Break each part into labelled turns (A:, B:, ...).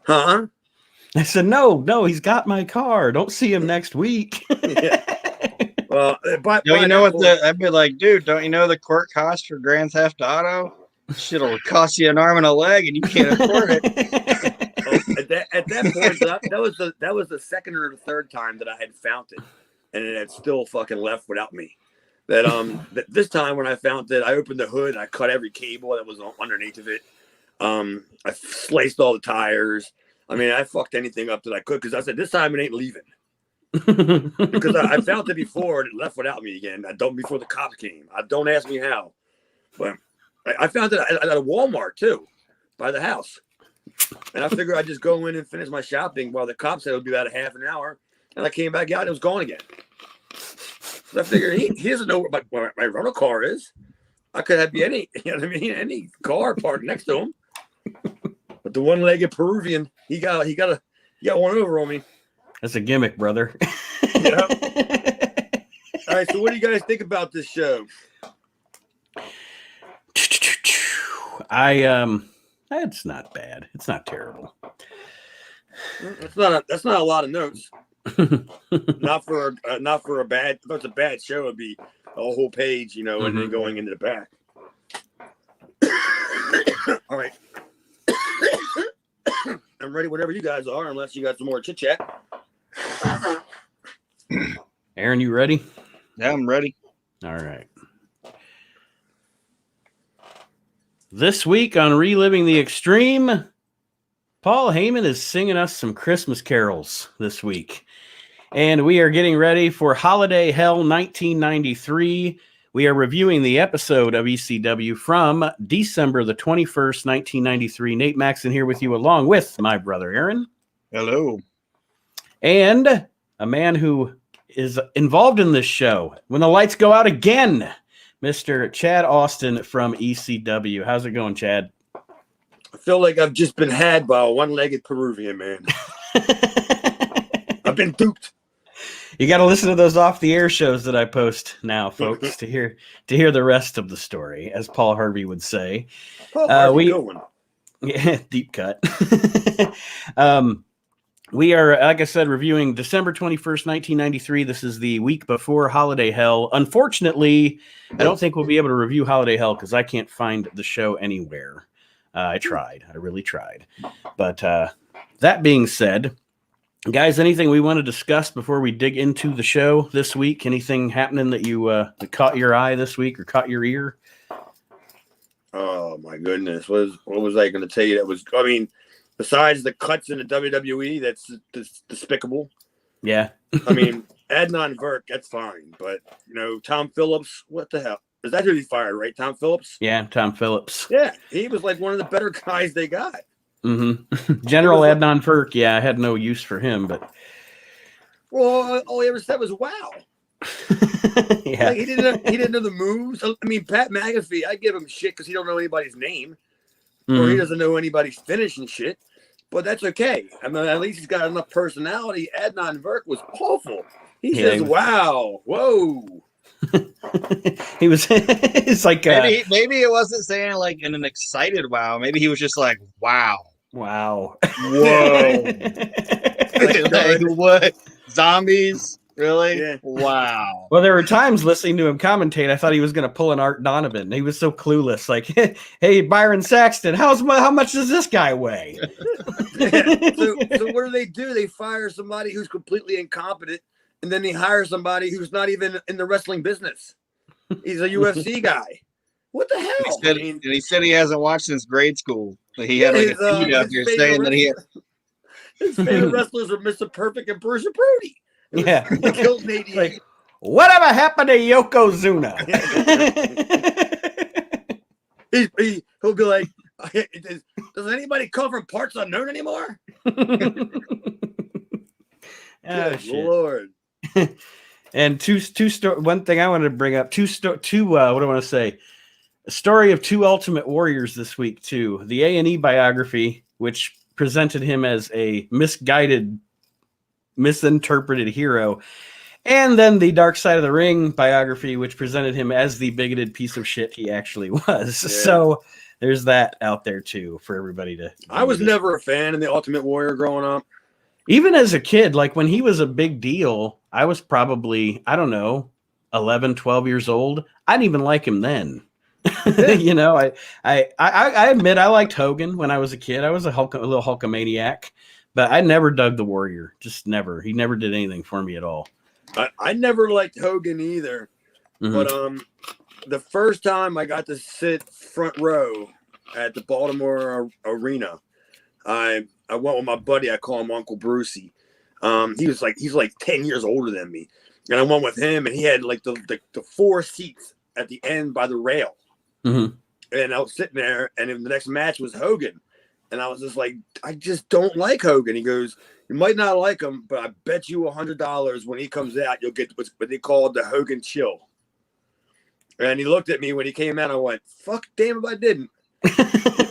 A: Huh?
B: I said, no, he's got my car. Don't see him next week.
A: Yeah. Well,
C: Don't you
A: by
C: know
A: that
C: what
A: point,
C: I'd be like, dude, don't you know the court cost for Grand Theft Auto? Shit'll cost you an arm and a leg and you can't afford it.
A: at that point, that was the second or the third time that I had found it, and it had still fucking left without me. This time when I found it, I opened the hood and I cut every cable that was underneath of it. I sliced all the tires. I mean, I fucked anything up that I could because I said this time it ain't leaving. Because I found it before and it left without me again. I don't before the cops came. Don't ask me how, but I found it at a Walmart too, by the house. And I figured I'd just go in and finish my shopping while the cops said it would be about a half an hour. And I came back out and it was gone again. So I figured he doesn't know where my rental car is. I could have any, you know what I mean, any car parked next to him. But the one-legged Peruvian, he got one over on me.
B: That's a gimmick, brother.
A: Yeah. All right, so what do you guys think about this show?
B: It's not bad. It's not terrible.
A: That's not a lot of notes. not for a bad. If it's a bad show, it'd be a whole page, you know, and then going into the back. All right. I'm ready whenever you guys are, unless you got some more chit chat.
B: Aaron, you ready?
C: Yeah, I'm ready.
B: All right. This week on Reliving the Extreme, Paul Heyman is singing us some Christmas carols this week. And we are getting ready for Holiday Hell 1993. We are reviewing the episode of ECW from December the 21st, 1993. Nate Maxon here with you, along with my brother Aaron.
C: Hello.
B: And a man who is involved in this show when the lights go out again, Mr. Chad Austin from ECW. How's it going, Chad?
A: I feel like I've just been had by a one-legged Peruvian, man. I've been duped.
B: You got to listen to those off-the-air shows that I post now, folks, to hear the rest of the story, as Paul Harvey would say.
A: Paul Harvey, good one.
B: Yeah, deep cut. We are, like I said, reviewing December 21st, 1993. This is the week before Holiday Hell. Unfortunately, I don't think we'll be able to review Holiday Hell because I can't find the show anywhere. I tried. I really tried. But that being said, guys, anything we want to discuss before we dig into the show this week? Anything happening that you that caught your eye this week or caught your ear?
A: Oh, my goodness. What was I going to tell you that was, I mean, besides the cuts in the WWE, that's despicable.
B: Yeah.
A: I mean, Adnan Virk, that's fine. But, you know, Tom Phillips, what the hell? Is that who he fired, right? Tom Phillips?
B: Yeah, Tom Phillips.
A: Yeah, he was like one of the better guys they got.
B: Mm-hmm. General Adnan Virk, yeah, I had no use for him, but...
A: Well, all he ever said was, wow.
B: Yeah.
A: Like, he didn't know the moves. I mean, Pat McAfee, I give him shit because he don't know anybody's name. Or he doesn't know anybody's finish and shit. But that's okay. I mean, at least he's got enough personality. Adnan Virk was awful. He says, wow, whoa.
B: He was, it's like...
C: Maybe it wasn't saying like in an excited wow. Maybe he was just like, wow.
B: Wow.
C: Whoa. Like, what? Zombies? Really?
A: Yeah.
C: Wow.
B: Well, there were times listening to him commentate, I thought he was going to pull an Art Donovan. He was so clueless. Like, hey, Byron Saxton, how much does this guy weigh?
A: So what do? They fire somebody who's completely incompetent, and then they hire somebody who's not even in the wrestling business. He's a UFC guy. What the hell?
C: He said he hasn't watched since grade school. He had like a tweet up here saying that he had...
A: His favorite wrestlers are Mr. Perfect and Bruce Brody.
B: Yeah.
A: He killed an 88.
B: Like, whatever happened to Yokozuna?
A: He'll be like, does anybody come from parts unknown anymore?
B: Oh,
A: Good
B: shit.
A: Lord.
B: And one thing I wanted to bring up, what do I want to say? A story of two Ultimate Warriors this week, too. The A&E biography, which presented him as a misguided, misinterpreted hero. And then the Dark Side of the Ring biography, which presented him as the bigoted piece of shit he actually was. Yeah. So there's that out there too for everybody to.
A: I was never a fan of the Ultimate Warrior growing up.
B: Even as a kid, like when he was a big deal, I was probably, I don't know, 11, 12 years old. I didn't even like him then. You know, I admit I liked Hogan when I was a kid. I was a little Hulkamaniac, but I never dug the Warrior. Just never. He never did anything for me at all.
A: I never liked Hogan either. But the first time I got to sit front row at the Baltimore Arena, I went with my buddy. I call him Uncle Brucey. He's like 10 years older than me, and I went with him, and he had like the 4 seats at the end by the rail. And I was sitting there, and then the next match was Hogan, and I was just like, I just don't like Hogan. He goes, you might not like him, but I bet you $100 when he comes out, you'll get what they call the Hogan chill. And he looked at me when he came out. I went, fuck, damn if I didn't.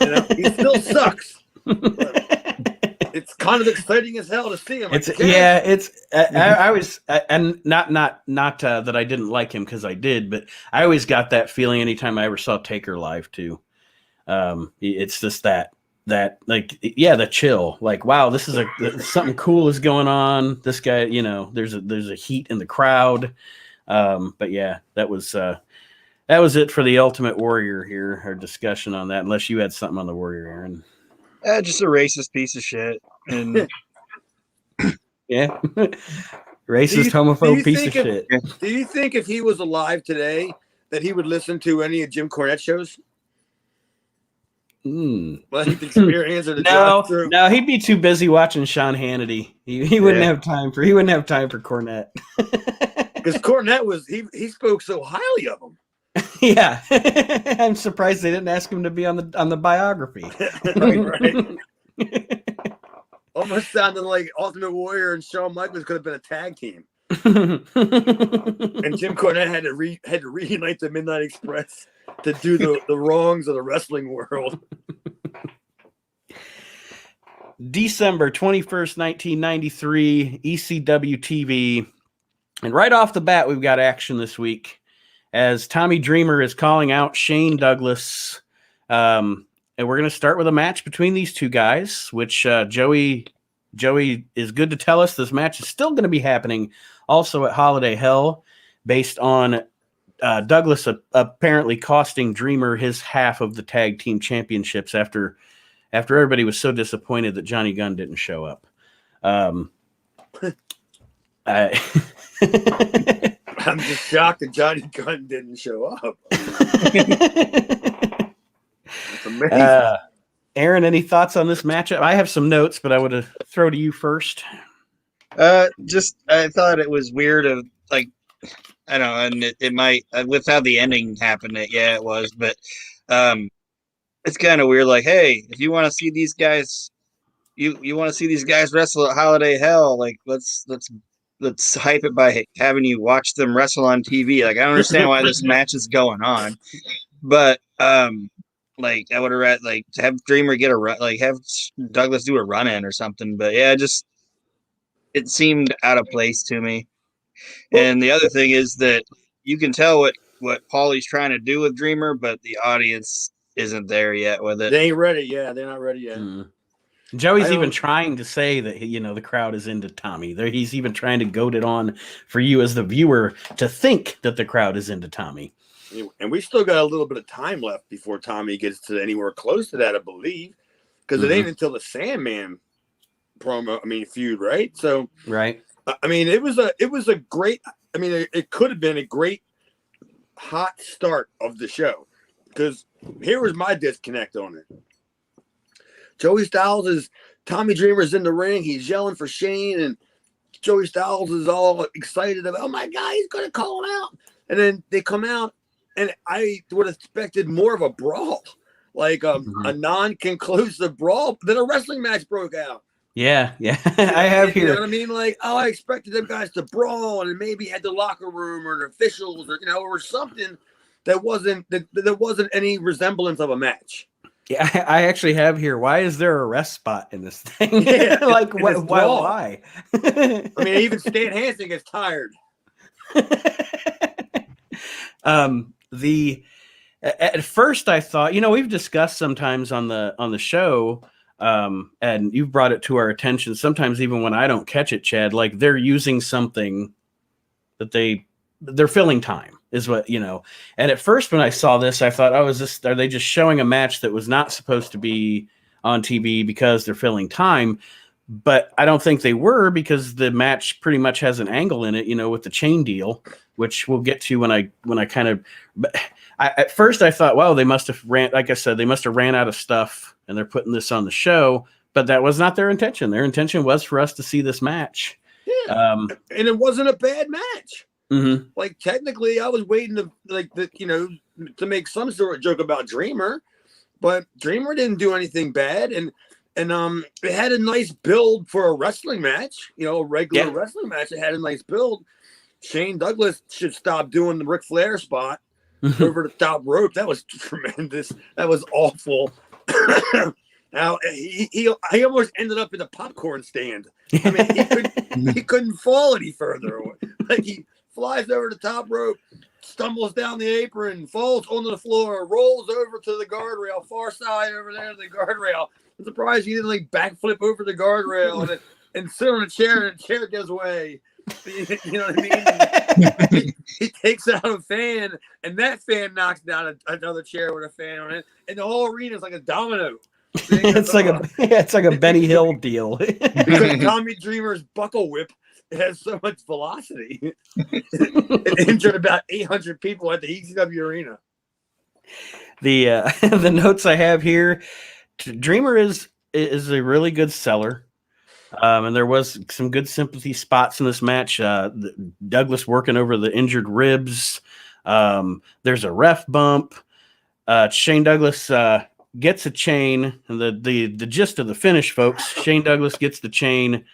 A: You know, he still sucks. It's kind of exciting as hell to see him. I was, and not that I didn't like him because I did, but I always got that feeling anytime I ever saw Taker live too. It's just that like, yeah, the chill, like, wow, this is something cool is going on. This guy, you know, there's a heat in the crowd. But yeah, that was it for the Ultimate Warrior here. Our discussion on that, unless you had something on the Warrior, Aaron.
C: Just a racist piece of shit. And
B: yeah, racist, homophobe piece of shit.
A: Do you think if he was alive today that he would listen to any of Jim Cornette shows? Life experience or the
B: no, he'd be too busy watching Sean Hannity. He wouldn't have time for Cornette.
A: Because Cornette he spoke so highly of him.
B: Yeah, I'm surprised they didn't ask him to be on the biography.
A: right. Almost sounded like Ultimate Warrior and Shawn Michaels could have been a tag team. And Jim Cornette had to reunite the Midnight Express to do the wrongs of the wrestling world.
B: December 21st, 1993, ECW TV. And right off the bat, we've got action this week as Tommy Dreamer is calling out Shane Douglas. And we're going to start with a match between these two guys, which Joey is good to tell us this match is still going to be happening also at Holiday Hell, based on Douglas apparently costing Dreamer his half of the tag team championships after everybody was so disappointed that Johnny Gunn didn't show up.
A: I'm just shocked that Johnny Gunn didn't show up. That's amazing.
B: Aaron, any thoughts on this matchup? I have some notes, but I would throw to you first.
C: I thought it was weird of, like, I don't know, and it might, with how the ending happened, it was, but it's kind of weird. Like, hey, if you want to see these guys, you want to see these guys wrestle at Holiday Hell, like let's hype it by having you watch them wrestle on TV. Like, I don't understand why this match is going on, but like I would have like to have Dreamer get a run, like have Douglas do a run in or something. But yeah, it seemed out of place to me. And the other thing is that you can tell what Paulie's trying to do with Dreamer, but the audience isn't there yet with it.
A: They ain't ready. Yeah, they're not ready yet.
B: Joey's even trying to say that, you know, the crowd is into Tommy. He's even trying to goad it on for you as the viewer to think that the crowd is into Tommy.
A: And we still got a little bit of time left before Tommy gets to anywhere close to that, I believe, because it ain't until the Sandman feud, right? So,
B: right.
A: I mean, it was a great. I mean, it could have been a great hot start of the show, because here was my disconnect on it. Joey Styles Tommy Dreamer's in the ring. He's yelling for Shane, and Joey Styles is all excited about, oh my God, he's going to call him out. And then they come out, and I would have expected more of a brawl, like a non-conclusive brawl. Then a wrestling match broke out.
B: Yeah. I have here.
A: You know what I mean? Like, I expected them guys to brawl and maybe had the locker room or the officials or something that wasn't any resemblance of a match.
B: Yeah, I actually have here. Why is there a rest spot in this thing?
A: Yeah,
B: like, why?
A: I mean, even Stan Hansen gets tired.
B: At first, I thought, we've discussed sometimes on the show, and you've brought it to our attention. Sometimes even when I don't catch it, Chad, like they're using something that they're filling time, is what And at first, when I saw this, I thought, oh, are they just showing a match that was not supposed to be on TV because they're filling time? But I don't think they were, because the match pretty much has an angle in it, with the chain deal, which we'll get to when I kind of. At first I thought, well, they must have ran out of stuff and they're putting this on the show, but that was not their intention. Their intention was for us to see this match.
A: Yeah, and it wasn't a bad match.
B: Mm-hmm.
A: Like, technically, I was waiting to make some sort of joke about Dreamer, but Dreamer didn't do anything bad, and it had a nice build for a wrestling match. A regular wrestling match. It had a nice build. Shane Douglas should stop doing the Ric Flair spot over the top rope. That was tremendous. That was awful. Now he almost ended up in the popcorn stand. I mean, he couldn't fall any further. Like, he flies over the top rope, stumbles down the apron, falls onto the floor, rolls over to the guardrail, far side over there to the guardrail. I'm surprised he didn't backflip over the guardrail and sit on a chair, and the chair goes away. You know what I mean? He takes out a fan, and that fan knocks down another chair with a fan on it, and the whole arena is like a domino.
B: It's like a Benny Hill deal.
A: Because Tommy Dreamer's buckle whip, it has so much velocity. It injured about 800 people at the ECW arena.
B: The notes I have here: Dreamer is a really good seller. And there was some good sympathy spots in this match. Douglas working over the injured ribs. There's a ref bump. Shane Douglas gets a chain. And the gist of the finish, folks, Shane Douglas gets the chain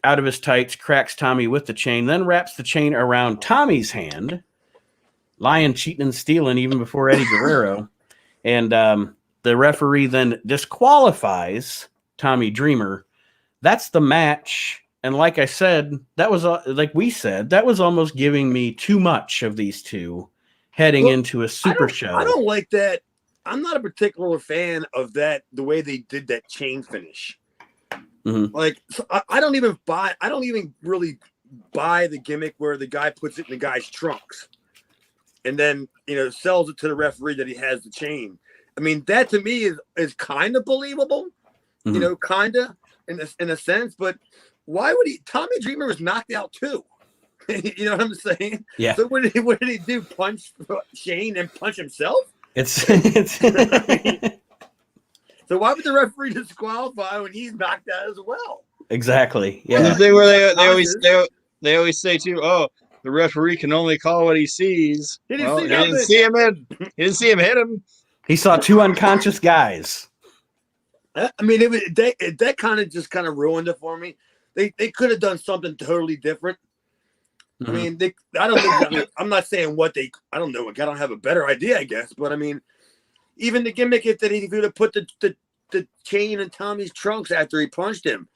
B: out of his tights, cracks Tommy with the chain, then wraps the chain around Tommy's hand, lying, cheating, and stealing even before Eddie Guerrero. And the referee then disqualifies Tommy Dreamer. That's the match. And like I said, that was that was almost giving me too much of these two heading into a super show.
A: I don't like that. I'm not a particular fan of that, the way they did that chain finish.
B: Mm-hmm.
A: Like, so I don't even really buy the gimmick where the guy puts it in the guy's trunks and then, sells it to the referee that he has the chain. I mean, that to me is kind of believable,
B: mm-hmm.
A: Kind of. In a sense, but why would he? Tommy Dreamer was knocked out too. You know what I'm saying?
B: Yeah.
A: So what did he do? Punch Shane and punch himself?
B: It's.
A: So why would the referee disqualify when he's knocked out as well?
B: Exactly. Yeah.
C: And the thing where they always say too, oh, the referee can only call what he sees.
A: He didn't
C: see him hit him.
B: He saw two unconscious guys.
A: I mean, that kind of ruined it for me. They could have done something totally different. Mm-hmm. I mean, I'm not saying I don't know. I don't have a better idea, I guess. But I mean, even the gimmick that he would have put the chain in Tommy's trunks after he punched him,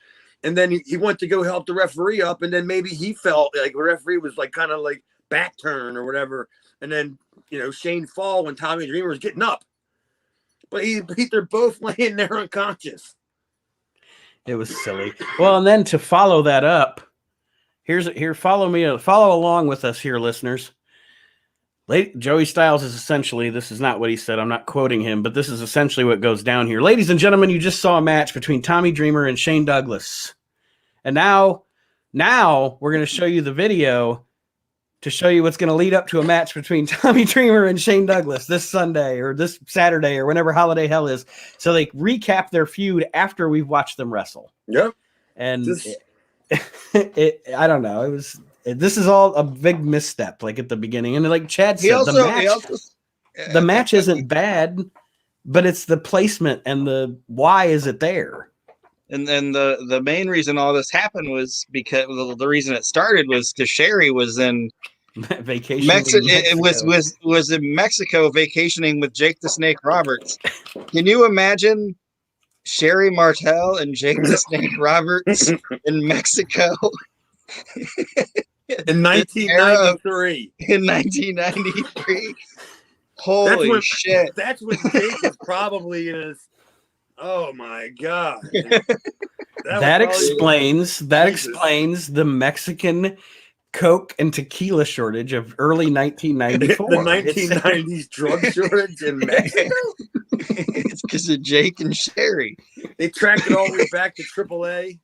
A: and then he went to go help the referee up, and then maybe he felt like the referee was kind of back turn or whatever, and then Shane fall when Tommy Dreamer was getting up. But they're both laying there unconscious.
B: It was silly. Well, and then to follow that up, follow along with us here, listeners. Joey Styles is essentially, this is not what he said, I'm not quoting him, but this is essentially what goes down here. Ladies and gentlemen, you just saw a match between Tommy Dreamer and Shane Douglas. And now we're going to show you the video to show you what's going to lead up to a match between Tommy Dreamer and Shane Douglas this Sunday or this Saturday or whenever Holiday Hell is. So they recap their feud after we've watched them wrestle.
A: Yep.
B: And I don't know. This is all a big misstep, at the beginning. And like Chad said, the match isn't bad, but it's the placement and the why is it there?
C: And then the main reason all this happened was because the reason it started was because Sherry was in
B: vacation.
C: It was in Mexico vacationing with Jake the Snake Roberts. Can you imagine Sherry Martel and Jake the Snake Roberts in Mexico?
A: In 1993.
C: In 1993. Holy shit!
A: That's when Jake was probably in his. Oh my god!
B: That explains the Mexican Coke and tequila shortage of early 1994.
A: The 1990s drug shortage in Mexico.
C: It's because of Jake and Sherry.
A: They tracked it all the way back to AAA.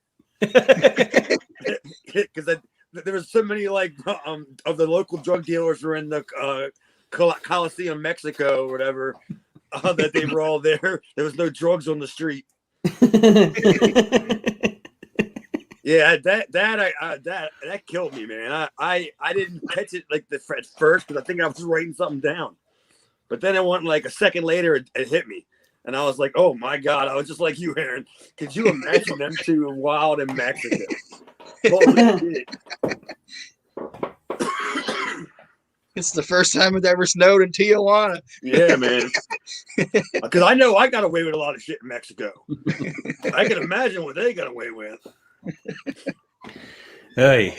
A: Because there was so many of the local drug dealers were in the Coliseum, Mexico, or whatever, that they were all there. There was no drugs on the street. Yeah, that killed me, man. I didn't catch it at first because I think I was writing something down, but then it went a second later. It hit me, and I was like, "Oh my god!" I was just like you, Aaron. Could you imagine them two wild in Mexico? Holy shit.
C: It's the first time it ever snowed in Tijuana.
A: Yeah, man. Because I know I got away with a lot of shit in Mexico. I can imagine what they got away with.
B: Hey.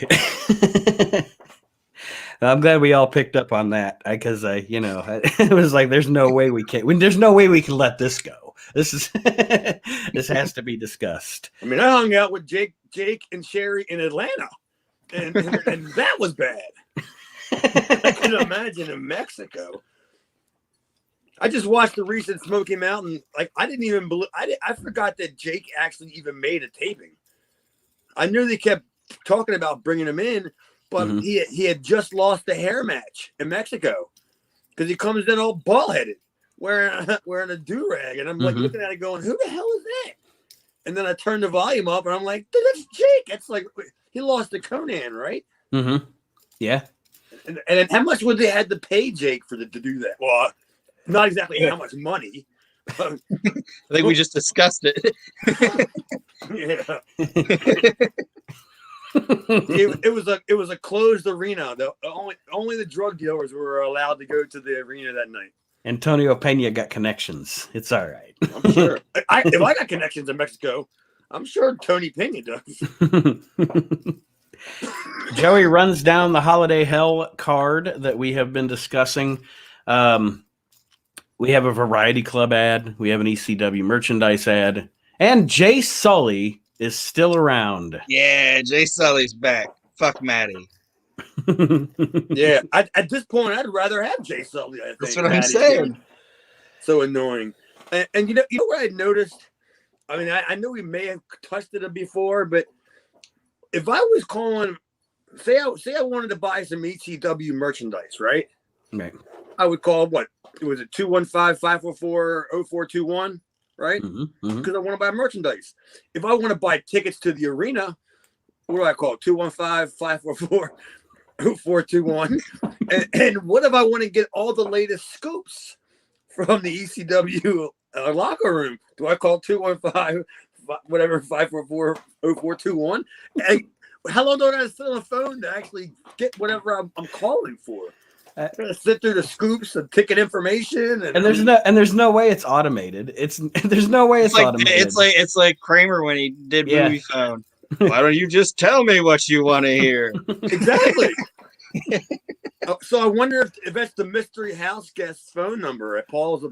B: I'm glad we all picked up on that because it was like there's no way we can let this go. This is this has to be discussed.
A: I mean, I hung out with Jake and Sherry in Atlanta, and that was bad. I can imagine in Mexico. I just watched the recent Smoky Mountain. I didn't even believe. I forgot that Jake actually even made a taping. I knew they kept talking about bringing him in, but he had just lost a hair match in Mexico because he comes in all bald headed, wearing a do rag, and I'm looking at it going, "Who the hell is that?" And then I turned the volume up, and I'm like, "Dude, that's Jake." It's like he lost to Conan, right?
B: Mm-hmm. Yeah.
A: And then how much would they had to pay Jake to do that? Well, not exactly how much money.
C: I think we just discussed it.
A: Yeah. it was a closed arena. Only the drug dealers were allowed to go to the arena that night.
B: Antonio Pena got connections. It's all right.
A: I'm sure. If I got connections in Mexico, I'm sure Tony Pena does.
B: Joey runs down the Holiday Hell card that we have been discussing. We have a Variety Club ad. We have an ECW merchandise ad. And Jay Sully is still around.
C: Yeah, Jay Sully's back. Fuck Maddie.
A: Yeah, at this point, I'd rather have Jay Sully. I think.
C: That's what I'm saying.
A: So annoying. And you know what I noticed? I mean, I know we may have touched it before, but if I was calling, say I wanted to buy some ECW merchandise, right?
B: Right.
A: I would call what? Was it 215-544-0421, right? Because I want to buy merchandise. If I want to buy tickets to the arena, what do I call it? 215-544-0421. and what if I want to get all the latest scoops from the ECW locker room? Do I call 215-544-0421? And how long do I sit on the phone to actually get whatever I'm calling for? I'm gonna sit through the scoops and ticket information, and
B: there's no way it's automated. There's no way it's automated.
C: It's like Kramer when he did movie phone. Why don't you just tell me what you want to hear?
A: Exactly. So I wonder if that's the mystery house guest's phone number at Paul's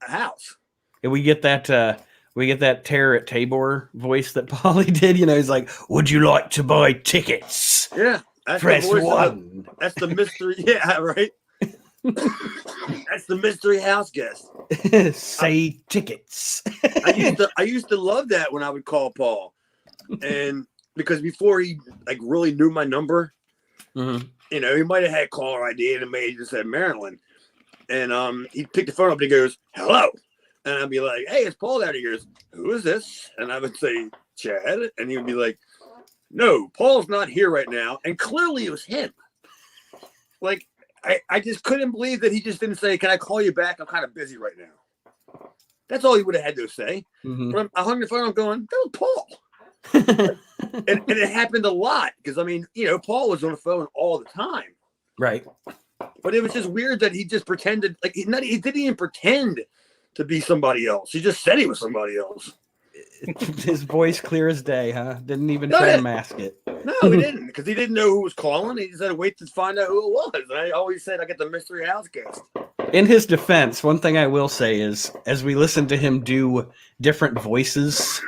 A: house.
B: And we get that Terror at Tabor voice that Paulie did. He's like, "Would you like to buy tickets?"
A: Yeah.
B: Press 1.
A: That's the mystery. Yeah, right. That's the mystery house guest.
B: Say tickets.
A: I used to love that when I would call Paul, and because before he really knew my number, he might have had caller ID and it may have just said Maryland, and he'd pick the phone up and he goes, "Hello," and I'd be like, "Hey, it's Paul there." He goes, "Who is this?" And I would say, "Chad," and he would be like, "No, Paul's not here right now." And clearly it was him. I just couldn't believe that he just didn't say, "Can I call you back? I'm kind of busy right now." That's all he would have had to say. But I hung the phone, I'm going, "That was Paul." and it happened a lot because, Paul was on the phone all the time.
B: Right.
A: But it was just weird that he just pretended, he didn't even pretend to be somebody else. He just said he was somebody else.
B: His voice clear as day, huh? Didn't even
A: No,
B: try
A: yeah.
B: to mask it.
A: No, he didn't, because he didn't know who was calling. He said, wait to find out who it was. And I always said, I get the mystery house guest.
B: In his defense, one thing I will say is, as we listen to him do different voices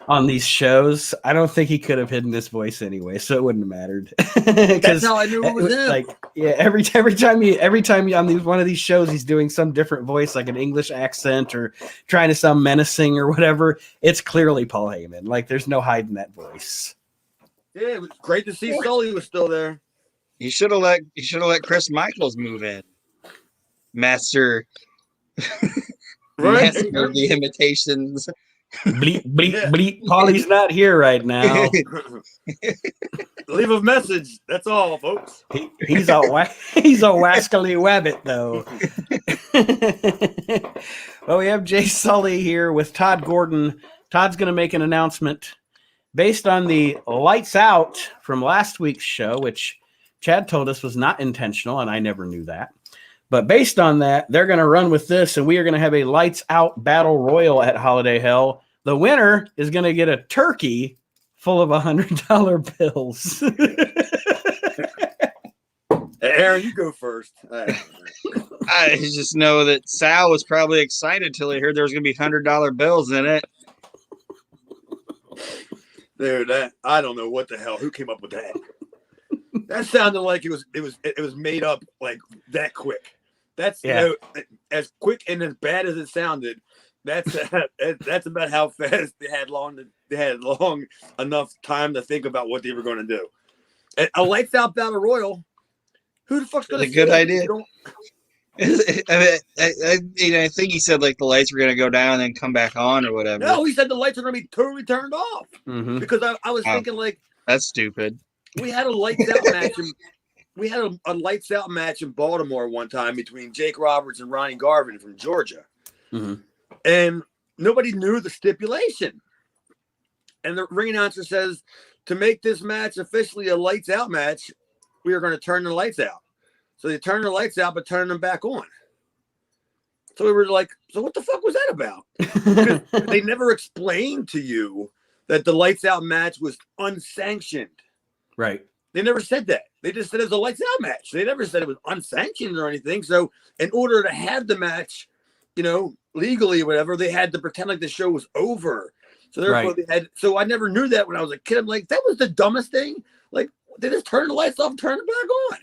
B: on these shows, I don't think he could have hidden his voice anyway, so it wouldn't have mattered.
A: That's how I knew it was him.
B: Like, yeah, every time on one of these shows, he's doing some different voice, like an English accent or trying to sound menacing or whatever. It's clearly Paul Heyman. Like, there's no hiding that voice.
A: Yeah, it was great to see Sully was still there.
C: You should have let Chris Michaels move in. Master,
A: Right?
C: master of the imitations.
B: Bleep, bleep, bleep. Paulie's not here right now.
A: Leave a message. That's all, folks.
B: He's a wascally wabbit, though. Well, we have Jay Sully here with Todd Gordon. Todd's going to make an announcement based on the lights out from last week's show, which Chad told us was not intentional, and I never knew that. But based on that, they're going to run with this, and we are going to have a lights out battle royal at Holiday Hell. The winner is going to get a turkey full of $100 bills.
A: Aaron, you go first.
C: I just know that Sal was probably excited till he heard there was going to be $100 bills in it.
A: Dude, I don't know what the hell. Who came up with that? That sounded like it was made up like that quick. That's as quick and as bad as it sounded. That's about how fast they had long enough time to think about what they were going to do. A lights out battle royal. Who the fuck's going to?
C: It's a good idea. I think he said like the lights were going to go down and then come back on or whatever.
A: No, he said the lights are going to be totally turned off.
B: Mm-hmm.
A: Because I was thinking like
C: that's stupid.
A: We had a lights out match. We had a lights out match in Baltimore one time between Jake Roberts and Ronnie Garvin from Georgia, and nobody knew the stipulation. And the ring announcer says, to make this match officially a lights out match, we are going to turn the lights out. So they turned the lights out, but turned them back on. So we were like, so what the fuck was that about? Because they never explained to you that the lights out match was unsanctioned.
B: Right.
A: They never said that. They just said it was a lights out match. They never said it was unsanctioned or anything. So in order to have the match, legally or whatever, they had to pretend like the show was over. So therefore they had. So I never knew that when I was a kid. I'm like, that was the dumbest thing. Like they just turned the lights off and turned it back on.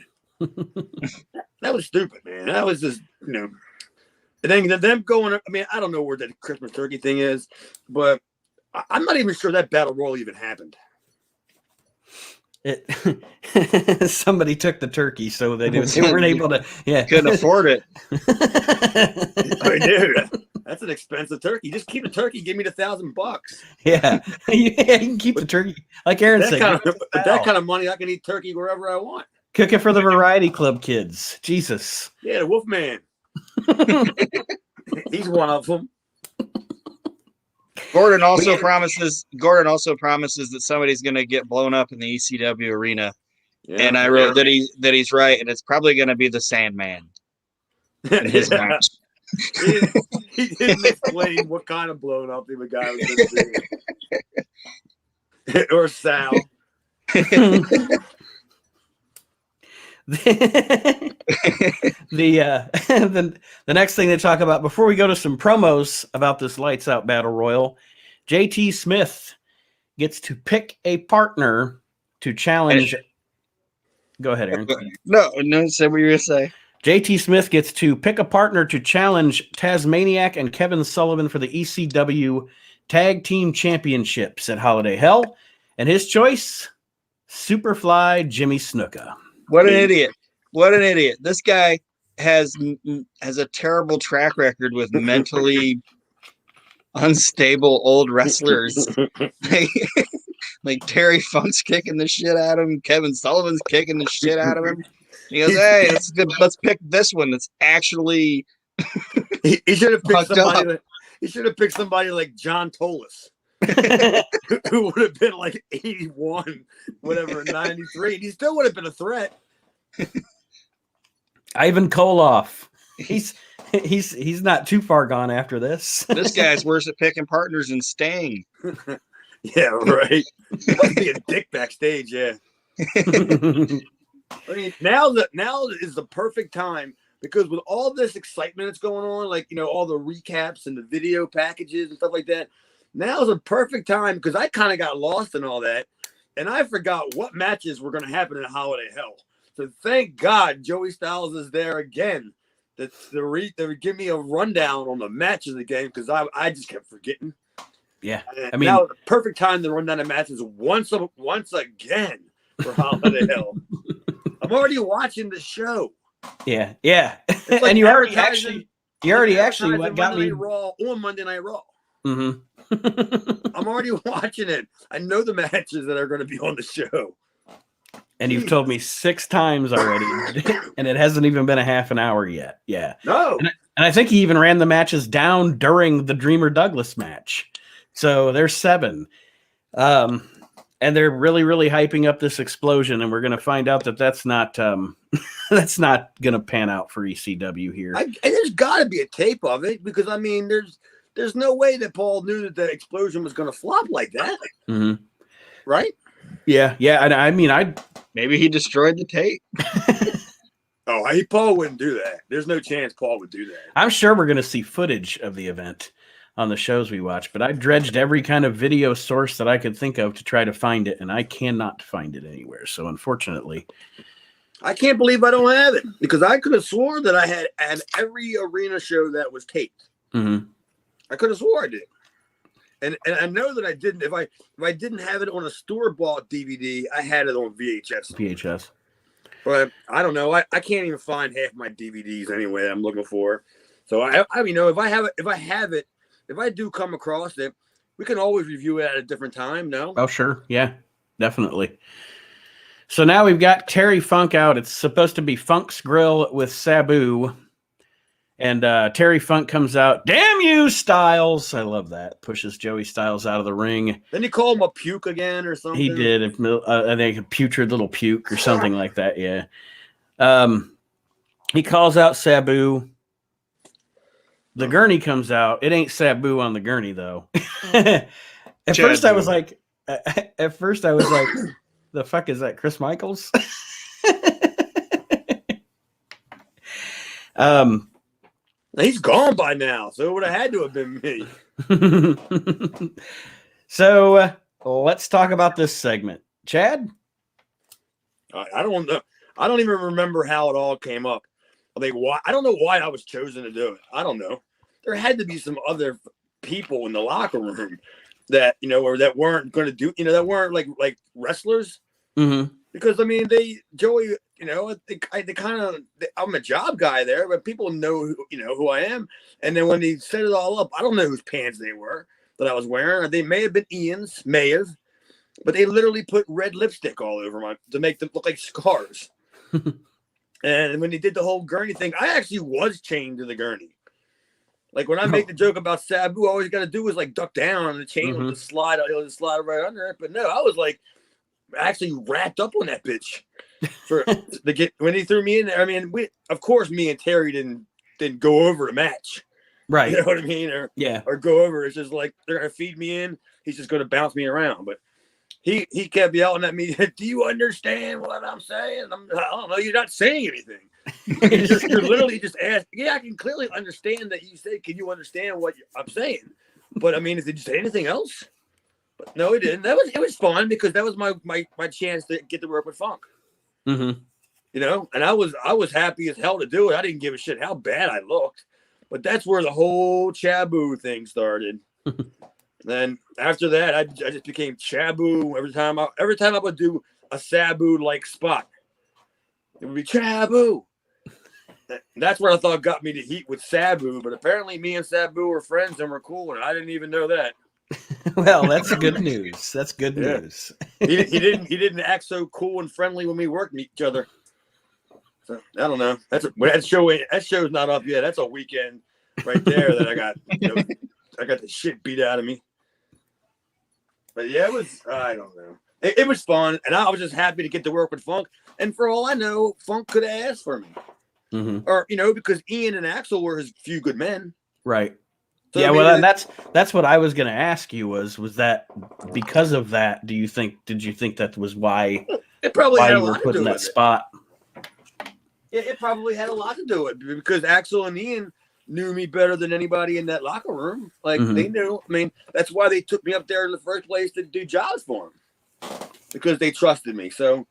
A: That was stupid, man. That was just, And then them going. I mean, I don't know where that Christmas turkey thing is, but I'm not even sure that battle royal even happened.
B: Somebody took the turkey, so they weren't able to. Yeah,
C: couldn't afford it.
A: I dude, that's an expensive turkey. Just keep the turkey. Give me the $1,000.
B: Yeah, you can keep the turkey. Like Aaron said,
A: that kind of money, I can eat turkey wherever I want.
B: Cook it for the Variety Club kids. Jesus.
A: Yeah, the Wolfman. He's one of them.
C: Gordon also promises that somebody's going to get blown up in the ECW arena, and I wrote that he's right, and it's probably going to be the Sandman in his match.
A: He didn't explain what kind of blown up the guy was going to do, or Sal.
B: The next thing they talk about before we go to some promos about this lights out battle royal, JT Smith gets to pick a partner to challenge. Go ahead, Aaron.
C: No, say what you were going to say.
B: JT Smith gets to pick a partner to challenge Tasmaniac and Kevin Sullivan for the ECW Tag Team Championships at Holiday Hell, and his choice, Superfly Jimmy Snuka.
C: What an idiot. What an idiot. This guy has a terrible track record with mentally unstable old wrestlers. like Terry Funk's kicking the shit out of him. Kevin Sullivan's kicking the shit out of him. He goes, hey, let's pick this one that's actually
A: he should have picked somebody. He should have picked somebody like John Tolis. Who would have been like 81, whatever, 93, and he still would have been a threat.
B: Ivan Koloff. He's he's not too far gone after this.
C: This guy's worse at picking partners than staying.
A: Yeah, right. Must be a dick backstage. Yeah. I mean, now is the perfect time because with all this excitement that's going on, like all the recaps and the video packages and stuff like that. Now is a perfect time because I kind of got lost in all that, and I forgot what matches were going to happen in Holiday Hell. So thank God Joey Styles is there again. To give me a rundown on the matches of the game because I just kept forgetting.
B: Yeah,
A: And
B: I mean,
A: now the perfect time to run down the matches once again for Holiday Hell. I'm already watching the show.
B: Yeah.
A: Like
B: And you already actually what got me
A: Raw on Monday Night Raw.
B: Mm-hmm.
A: I'm already watching it. I know the matches that are going to be on the show.
B: And you've told me 6 times already, and it hasn't even been a half an hour yet. Yeah.
A: No.
B: And I think he even ran the matches down during the Dreamer Douglas match. So there's 7. And they're really, really hyping up this explosion, and we're going to find out that that's not that's not going to pan out for ECW here.
A: And there's got to be a tape of it because I mean, there's no way that Paul knew that the explosion was going to flop like that, right?
B: Yeah. And I mean,
C: maybe he destroyed the tape.
A: Oh, Paul wouldn't do that. There's no chance Paul would do that.
B: I'm sure we're going to see footage of the event on the shows we watch, but I dredged every kind of video source that I could think of to try to find it, and I cannot find it anywhere. So unfortunately,
A: I can't believe I don't have it because I could have swore that I had every arena show that was taped.
B: Mm-hmm.
A: I could have swore I did, and I know that I didn't. If I didn't have it on a store-bought DVD, I had it on VHS. But I don't know. I can't even find half my DVDs anyway that I'm looking for. So I mean, if I do come across it, we can always review it at a different time. No?
B: Oh, sure. Yeah, definitely. So now we've got Terry Funk out. It's supposed to be Funk's Grill with Sabu. And Terry Funk comes out. Damn you, Styles. I love that. Pushes Joey Styles out of the ring.
A: Then he called him a puke again or something.
B: He did. I think a putrid little puke or something like that. Yeah. He calls out Sabu. The gurney comes out. It ain't Sabu on the gurney though. At first I was like, the fuck is that? Chris Michaels?
A: He's gone by now, so it would have had to have been me.
B: So let's talk about this segment, Chad.
A: I don't know. I don't even remember how it all came up. I mean, why? I don't know why I was chosen to do it. I don't know. There had to be some other people in the locker room that or that weren't going to do, that weren't like wrestlers.
B: Mm-hmm.
A: Because I mean, Joey, they kind of, I'm a job guy there, but people know who I am. And then when he set it all up, I don't know whose pants they were that I was wearing. They may have been Ian's, but they literally put red lipstick all over to make them look like scars. And when he did the whole gurney thing, I actually was chained to the gurney. Like when I make the joke about Sabu, all you got to do is like duck down and the chain will just slide. It'll just slide right under it. But no, I was like actually wrapped up on that bitch when he threw me in there. I mean, of course, me and Terry didn't go over the match,
B: right?
A: You know what I mean? Or go over. It's just like they're gonna feed me in. He's just gonna bounce me around. But he kept yelling at me. Do you understand what I'm saying? I don't know. You're not saying anything. You're literally just asking. Yeah, I can clearly understand that you say. Can you understand what I'm saying? But I mean, did you say anything else? But no, it didn't. It was fun because that was my chance to get to work with Funk.
B: Mm-hmm.
A: And I was happy as hell to do it. I didn't give a shit how bad I looked. But that's where the whole Chabu thing started. Then after that, I just became Chabu every time I would do a Sabu like spot. It would be Chabu. That's what I thought got me to heat with Sabu. But apparently, me and Sabu were friends and we're cool, and I didn't even know that.
B: Well, that's good news. That's good news.
A: He didn't act so cool and friendly when we worked each other. So I don't know. That show's not up yet. That's a weekend right there that I got. I got the shit beat out of me. But yeah, I don't know. It was fun, and I was just happy to get to work with Funk. And for all I know, Funk could have asked for me. or because Ian and Axel were his few good men.
B: Right.
A: So,
B: yeah,
A: I mean,
B: well, that's what I was going to ask you was that because of that? Did you think that was why
A: it probably had a
B: you were
A: lot
B: put
A: to
B: in
A: do
B: that
A: with
B: spot?
A: It probably had a lot to do with it because Axel and Ian knew me better than anybody in that locker room. Like they knew. I mean, that's why they took me up there in the first place to do jobs for them because they trusted me. So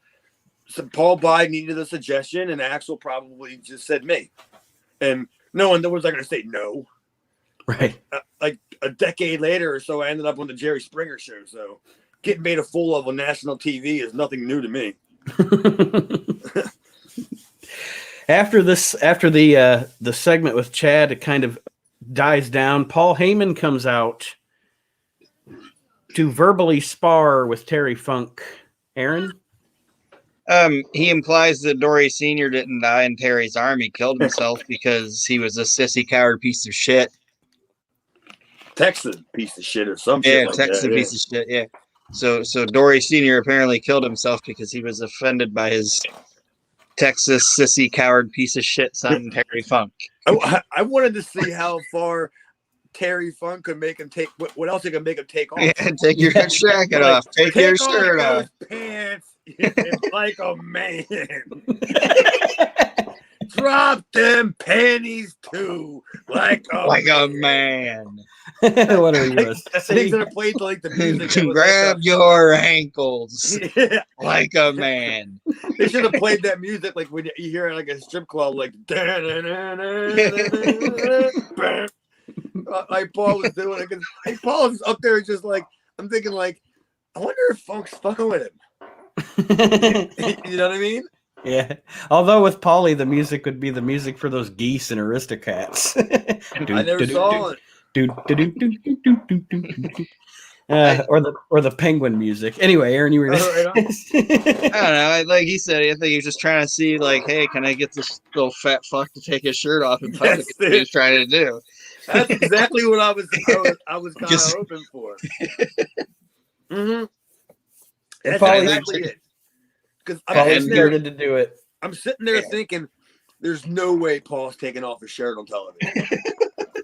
A: Paul Bide needed a suggestion, and Axel probably just said me, and no one was going to say no.
B: Right.
A: Like a decade later or so, I ended up on the Jerry Springer show. So getting made a fool of on national TV is nothing new to me.
B: After the segment with Chad, it kind of dies down. Paul Heyman comes out to verbally spar with Terry Funk. Aaron?
C: He implies that Dory Sr. didn't die in Terry's arm. He killed himself because he was a sissy coward piece of shit.
A: Texas piece of shit or some shit like
C: Texas
A: that.
C: piece of shit, yeah. So Dory Sr. apparently killed himself because he was offended by his Texas sissy coward piece of shit son, Terry Funk.
A: I wanted to see how far Terry Funk could make him take. What else he could make him take off?
C: Yeah, take your jacket off. Take your shirt off.
A: Pants like a man. Drop them panties too, like a
C: man.
B: What are you?
A: They should have played like the music.
C: Grab your ankles, like a man.
A: They should have played that music like when you hear it like a strip club, like like Paul was doing it. Like Paul's up there just like I'm thinking like I wonder if Funk's fucking with him. You know what I mean?
B: Yeah. Although with Paulie, the music would be the music for those geese and Aristocats.
A: I never saw it.
B: Or the penguin music. Anyway, Aaron, you were.
C: I don't know. Like he said, I think he was just trying to see, like, hey, can I get this little fat fuck to take his shirt off in public? That's what he was trying to do.
A: That's exactly what I was kind of hoping for. Mm-hmm. That's exactly it. Because
B: Paul's started to do it.
A: I'm sitting there thinking, there's no way Paul's taking off his shirt on television.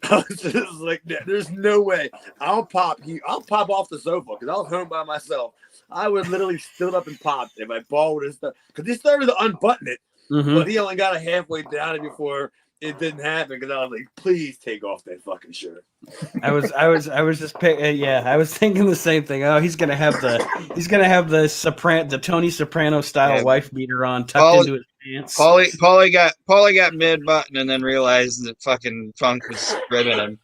A: I was just like, there's no way. I'll pop off the sofa because I was home by myself. I would literally stood up and popped if Paul would have started because he started to unbutton it, but he only got it halfway down before it didn't happen because I was like, please take off that fucking shirt.
B: I was just I was thinking the same thing. Oh, he's gonna have the Tony Soprano style wife beater on tucked into his pants.
C: Paulie got mid button and then realized that fucking Funk was ribbing him.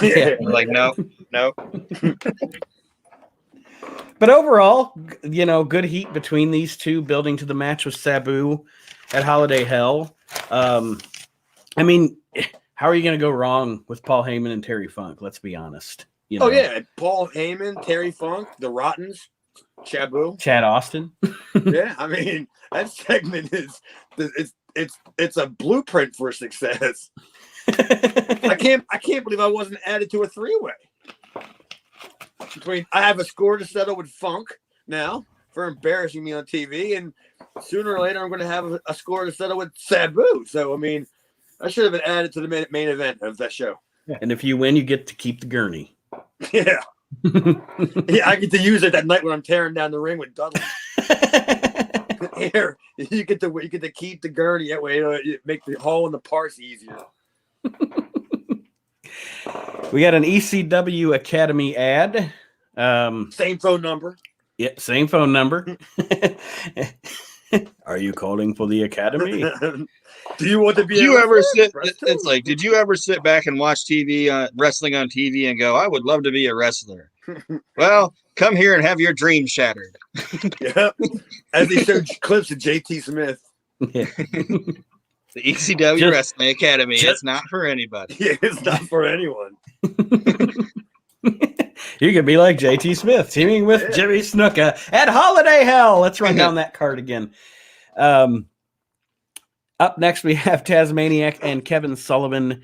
A: Yeah.
C: Like no.
B: But overall, good heat between these two, building to the match with Sabu at Holiday Hell. I mean, how are you going to go wrong with Paul Heyman and Terry Funk? Let's be honest.
A: Oh yeah, Paul Heyman, Terry Funk, the Rottens,
B: Chad Austin.
A: Yeah, I mean that segment is it's a blueprint for success. I can't believe I wasn't added to a three-way. I have a score to settle with Funk now for embarrassing me on TV, and sooner or later I'm going to have a score to settle with Sabu. So I mean, I should have been added to the main event of that show.
B: And if you win, you get to keep the gurney.
A: Yeah. Yeah, I get to use it that night when I'm tearing down the ring with Dudley. Here, you get to keep the gurney. That way, you make the hole in the parse easier.
B: We got an ECW Academy ad.
A: Same phone number.
B: Yeah, same phone number. Are you calling for the Academy?
A: Do you want to be?
C: It's like, did you ever sit back and watch TV, wrestling on TV, and go, "I would love to be a wrestler"? Well, come here and have your dream shattered.
A: Yeah, as they showed clips of JT Smith.
B: Yeah.
C: The ECW Wrestling Academy. It's not for anybody.
A: Yeah, it's not for anyone.
B: You could be like JT Smith, teaming with Jimmy Snuka at Holiday Hell. Let's run down that card again. Up next, we have Tasmaniac and Kevin Sullivan,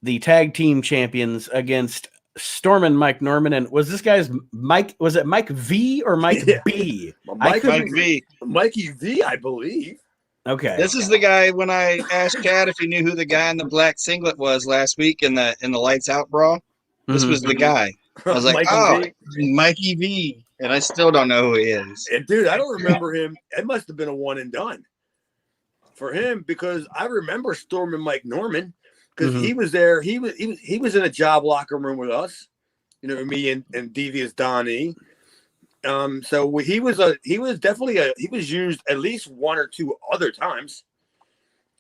B: the tag team champions, against Storm and Mike Norman. And was this guy's Mike? Was it Mike V or Mike B?
C: Mike V.
A: Mikey V, I believe.
B: Okay.
C: This is the guy when I asked Chad if he knew who the guy in the black singlet was last week in the Lights Out bra. This was the guy. I was like,
A: Mikey
C: oh,
A: V.
C: Mikey V. And I still don't know who he is.
A: And dude, I don't remember him. It must have been a one and done for him because I remember storming Mike Norman because he was there. He was in a job locker room with us, you know, me and Devious Donnie. So he was used at least one or two other times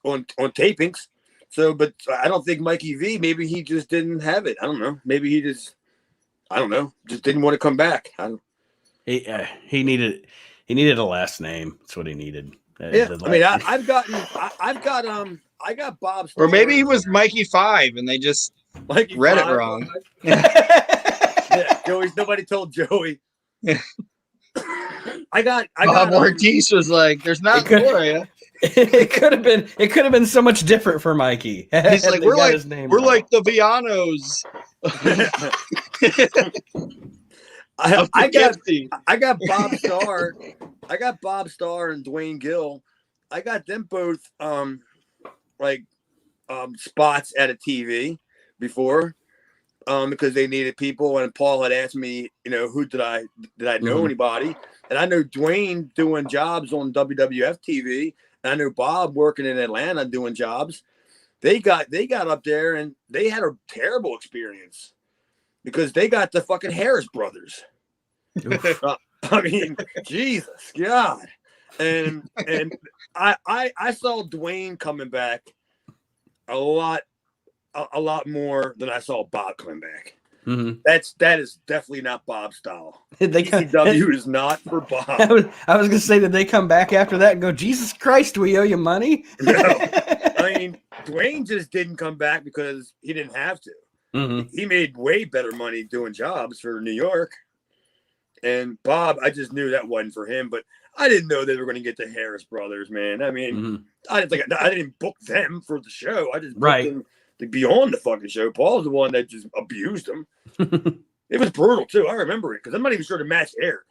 A: on tapings. So, but I don't think Mikey V, maybe he just didn't have it. I don't know. Maybe he just didn't want to come back.
B: He needed a last name. That's what he needed.
A: Yeah, I mean, I got Bob Starr.
C: Or maybe he was Mikey 5 and they just
A: Mikey
C: read
A: 5.
C: it wrong.
A: Yeah, Nobody told Joey. I got
C: Bob Ortiz was like, "There's not Gloria."
B: It could have been so much different for Mikey.
C: He's like, we're like the Vianos.
A: I got Bob Starr. I got Bob Starr and Dwayne Gill. I got them both spots at a TV before because they needed people, and Paul had asked me, you know, who did I know anybody? And I know Dwayne doing jobs on WWF TV, and I know Bob working in Atlanta doing jobs. They got up there and they had a terrible experience because they got the fucking Harris brothers. I mean, Jesus God. And I saw Dwayne coming back a lot more than I saw Bob coming back.
B: Mm-hmm.
A: That is definitely not Bob's style.
B: ECW
A: is not for Bob.
B: I was gonna say, did they come back after that and go, Jesus Christ, we owe you money?
A: No. I mean, Dwayne just didn't come back because he didn't have to.
B: Mm-hmm.
A: He made way better money doing jobs for New York. And Bob, I just knew that wasn't for him, but I didn't know they were going to get the Harris brothers, man. I mean, I didn't book them for the show. I just booked them to be on the fucking show. Paul's the one that just abused them. It was brutal too. I remember it because I'm not even sure the match aired.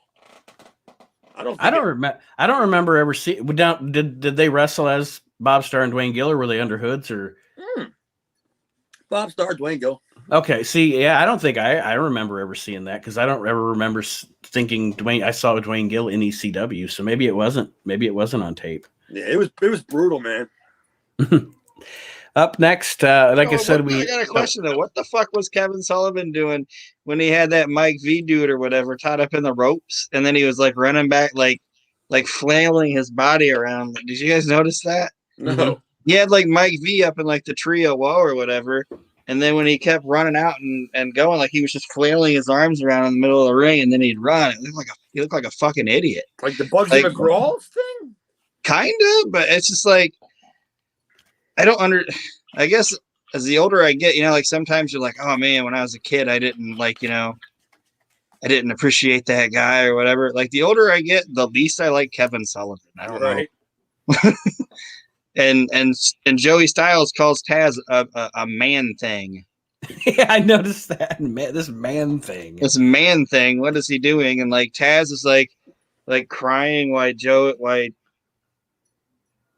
A: I don't remember ever seeing. Did they wrestle as Bob Starr and Dwayne Gill, or were they under hoods or? Bob Starr, Dwayne Gill. Okay,
B: see, yeah, I don't think I remember ever seeing that because I don't ever remember thinking I saw Dwayne Gill in ECW, so maybe it wasn't on tape.
A: Yeah, it was brutal, man.
B: Up next, I said,
C: I got a question though. What the fuck was Kevin Sullivan doing when he had that Mike V dude or whatever tied up in the ropes, and then he was like running back, like flailing his body around? Did you guys notice that?
A: No.
C: He had like Mike V up in like the trio woe or whatever. And then when he kept running out and going, like he was just flailing his arms around in the middle of the ring, and then he'd run. He looked like a fucking idiot.
A: Like the Bugsy McGraw thing?
C: Kind of, but it's just like, I guess as the older I get, you know, like sometimes you're like, oh man, when I was a kid, I didn't I didn't appreciate that guy or whatever. Like the older I get, the least I like Kevin Sullivan. I don't know. And Joey Styles calls Taz a man thing.
B: Yeah, I noticed that. This man thing.
C: What is he doing? And like Taz is like crying why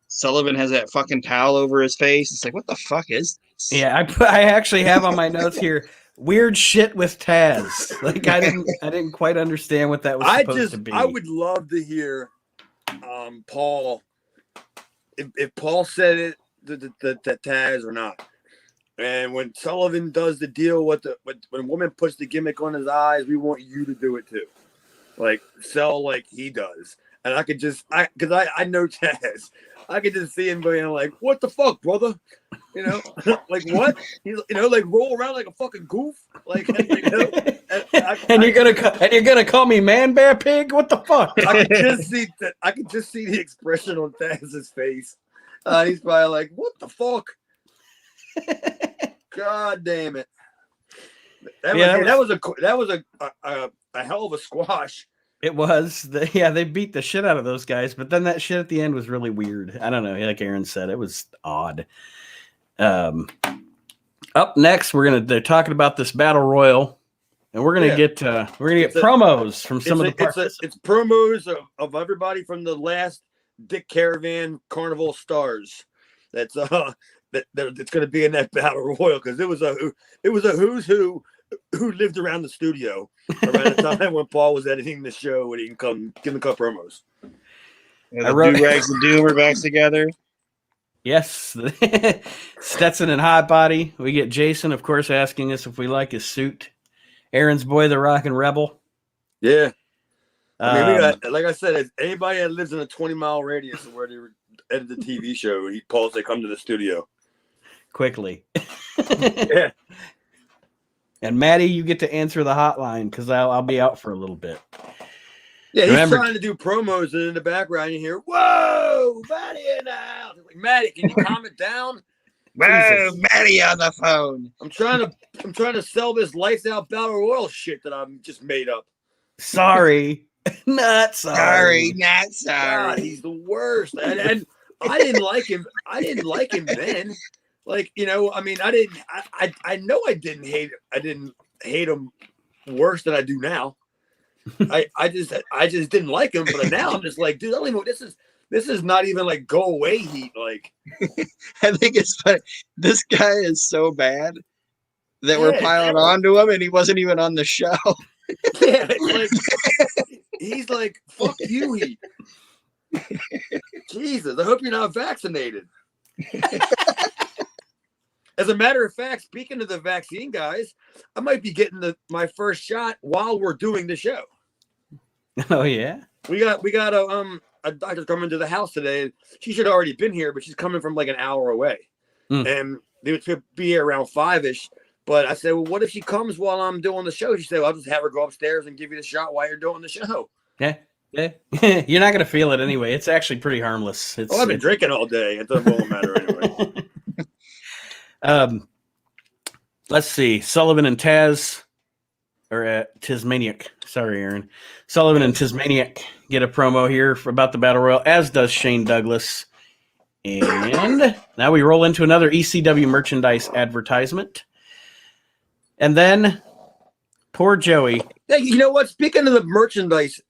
C: Sullivan has that fucking towel over his face. It's like, what the fuck is this?
B: Yeah, I actually have on my notes here weird shit with Taz. Like I didn't quite understand what that was supposed to be.
A: I would love to hear Paul. If Paul said it, that Taz or not, and when Sullivan does the deal when a woman puts the gimmick on his eyes, we want you to do it too, like sell like he does. And I could just because I know Taz, I could just see him going like, "What the fuck, brother?" You know, like what? He's like roll around like a fucking goof, like you know.
B: And you're gonna call me man bear pig? What the fuck?
A: I could just see the expression on Taz's face. He's probably like, "What the fuck?" God damn it! That was a hell of a squash.
B: It was. They beat the shit out of those guys, but then that shit at the end was really weird. I don't know. Like Aaron said, it was odd. Up next, they're talking about this battle royal, and we're gonna get promos from some of the participants.
A: It's promos of everybody from the last Dick Caravan Carnival Stars. That's it's going to be in that battle royal because it was a who's who lived around the studio around the time when Paul was editing the show and he can come give them cut promos.
C: Yeah, the Do-Rags and Doom are back together.
B: Yes, Stetson and Hot Body. We get Jason, of course, asking us if we like his suit. Aaron's boy, the Rockin' Rebel.
A: Yeah. I mean, we got, like I said, anybody that lives in a 20-mile radius of where they edit the TV show, Paul's they come to the studio
B: quickly.
A: Yeah.
B: And Maddie, you get to answer the hotline because I'll be out for a little bit.
A: Yeah, he's trying to do promos, and in the background you hear, "Whoa, Maddie in the house!" Like, Maddie, can you calm it down?
C: Whoa, Maddie on the phone.
A: I'm trying to sell this lights out battle royal shit that I'm just made up.
B: Sorry. Not sorry.
C: Not sorry.
A: God, he's the worst. And I didn't like him. I didn't like him then. Like, you know, I mean, I know I didn't hate him. I didn't hate him worse than I do now. I just didn't like him, but now I'm just like, dude, I don't even know, this is not even like go away heat. Like,
C: I think it's funny. This guy is so bad that we're piling onto him, and he wasn't even on the show.
A: Yeah, like, he's like, fuck you, heat. Jesus, I hope you're not vaccinated. As a matter of fact, speaking of the vaccine, guys, I might be getting my first shot while we're doing the show.
B: Oh yeah,
A: we got a doctor coming to the house today. She should have already been here, but she's coming from like an hour away, and they would be here around 5-ish. But I said, well, what if she comes while I'm doing the show? She said, well, I'll just have her go upstairs and give you the shot while you're doing the show.
B: Yeah. You're not gonna feel it anyway. It's actually pretty harmless.
A: I've been drinking all day. It won't matter anyway.
B: Let's see. Sullivan and Taz, or Tismaniac. Sorry, Aaron. Sullivan and Tismaniac get a promo here about the Battle Royal, as does Shane Douglas. And now we roll into another ECW merchandise advertisement. And then poor Joey.
A: Hey, you know what? Speaking of the merchandise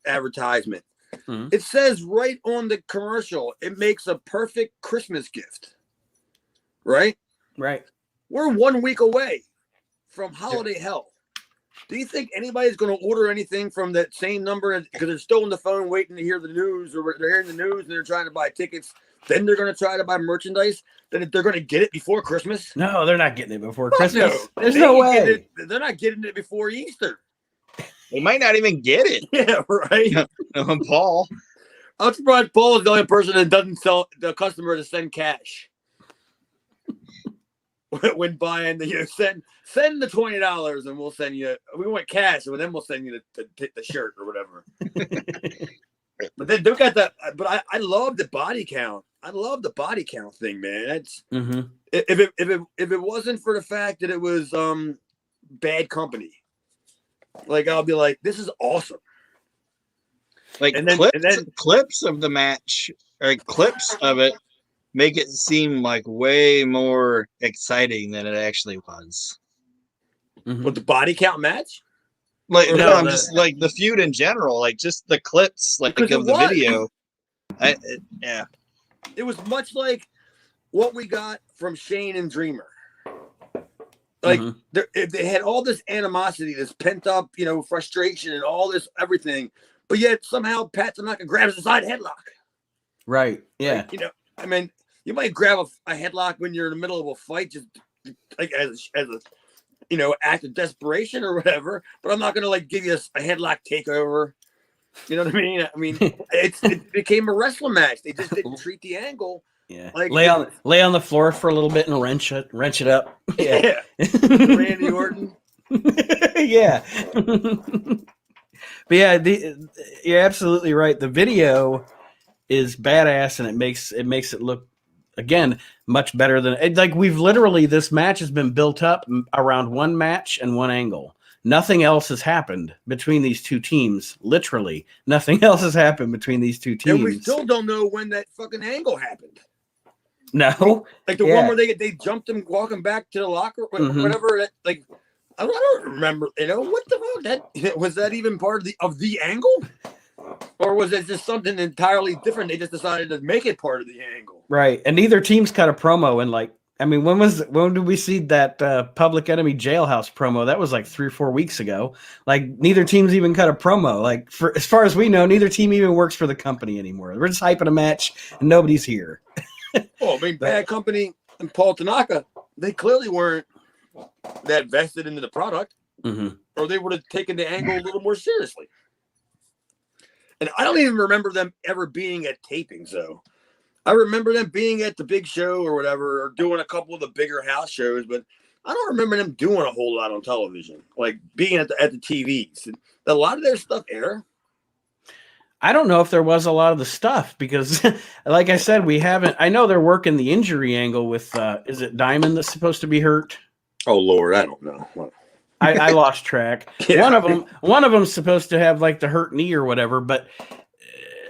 A: advertisement, it says right on the commercial, it makes a perfect Christmas gift. Right?
B: Right.
A: We're 1 week away from holiday hell. Do you think anybody's going to order anything from that same number because they're still on the phone waiting to hear the news, or they're hearing the news and they're trying to buy tickets? Then they're going to try to buy merchandise. Then they're going to get it before Christmas.
B: No, they're not getting it before Christmas. No. There's no way.
A: They're not getting it before Easter.
C: They might not even get it.
A: Yeah, right.
C: Paul.
A: I'm surprised Paul is the only person that doesn't sell the customer to send cash. When buying send the $20 and we'll send you. We want cash, and then we'll send you the shirt or whatever. But then they got that. But I love the body count. I love the body count thing, man. That's if it wasn't for the fact that it was bad company, like I'll be like, this is awesome.
C: Like, and then clips of the match, or clips of it, make it seem like way more exciting than it actually was.
A: With the body count match?
C: Like, no, I'm just like the feud in general, like just the clips, like of the video. Yeah.
A: It was much like what we got from Shane and Dreamer. Like they had all this animosity, this pent up, frustration and all this everything, but yet somehow Pat Tanaka grabs the side headlock.
B: Right. Yeah.
A: Like, I mean, you might grab a headlock when you're in the middle of a fight, just like as a act of desperation or whatever. But I'm not gonna like give you a headlock takeover. You know what I mean? I mean, it became a wrestling match. They just didn't treat the angle.
B: Yeah,
A: like
B: lay on the floor for a little bit and wrench it up.
A: Yeah. Randy Orton.
B: Yeah. But yeah, you're absolutely right. The video is badass, and it makes it look, again, much better than like this match has been built up around one match and one angle. Nothing else has happened between these two teams. Literally, nothing else has happened betwing these two teams.
A: And we still don't know when that fucking angle happened.
B: No,
A: like the one where they jumped him walking back to the locker, whatever. Like, I don't remember. What the fuck? That was that even part of the angle? Or was it just something entirely different? They just decided to make it part of the angle.
B: Right. And neither team's cut a promo in like, I mean, when did we see that Public Enemy Jailhouse promo? That was like 3 or 4 weeks ago. Like neither team's even cut a promo. Like for as far as we know, neither team even works for the company anymore. We're just hyping a match and nobody's here.
A: Well, I mean, Bad Company and Paul Tanaka, they clearly weren't that vested into the product, or they would have taken the angle a little more seriously. And I don't even remember them ever being at tapings, though. I remember them being at the big show or whatever, or doing a couple of the bigger house shows, but I don't remember them doing a whole lot on television, like being at the TVs. Did a lot of their stuff air?
B: I don't know if there was a lot of the stuff because, like I said, we haven't. I know they're working the injury angle with. Is it Diamond that's supposed to be hurt?
A: Oh Lord, I don't know.
B: I lost track.
A: Yeah.
B: One of them's supposed to have like the hurt knee or whatever, but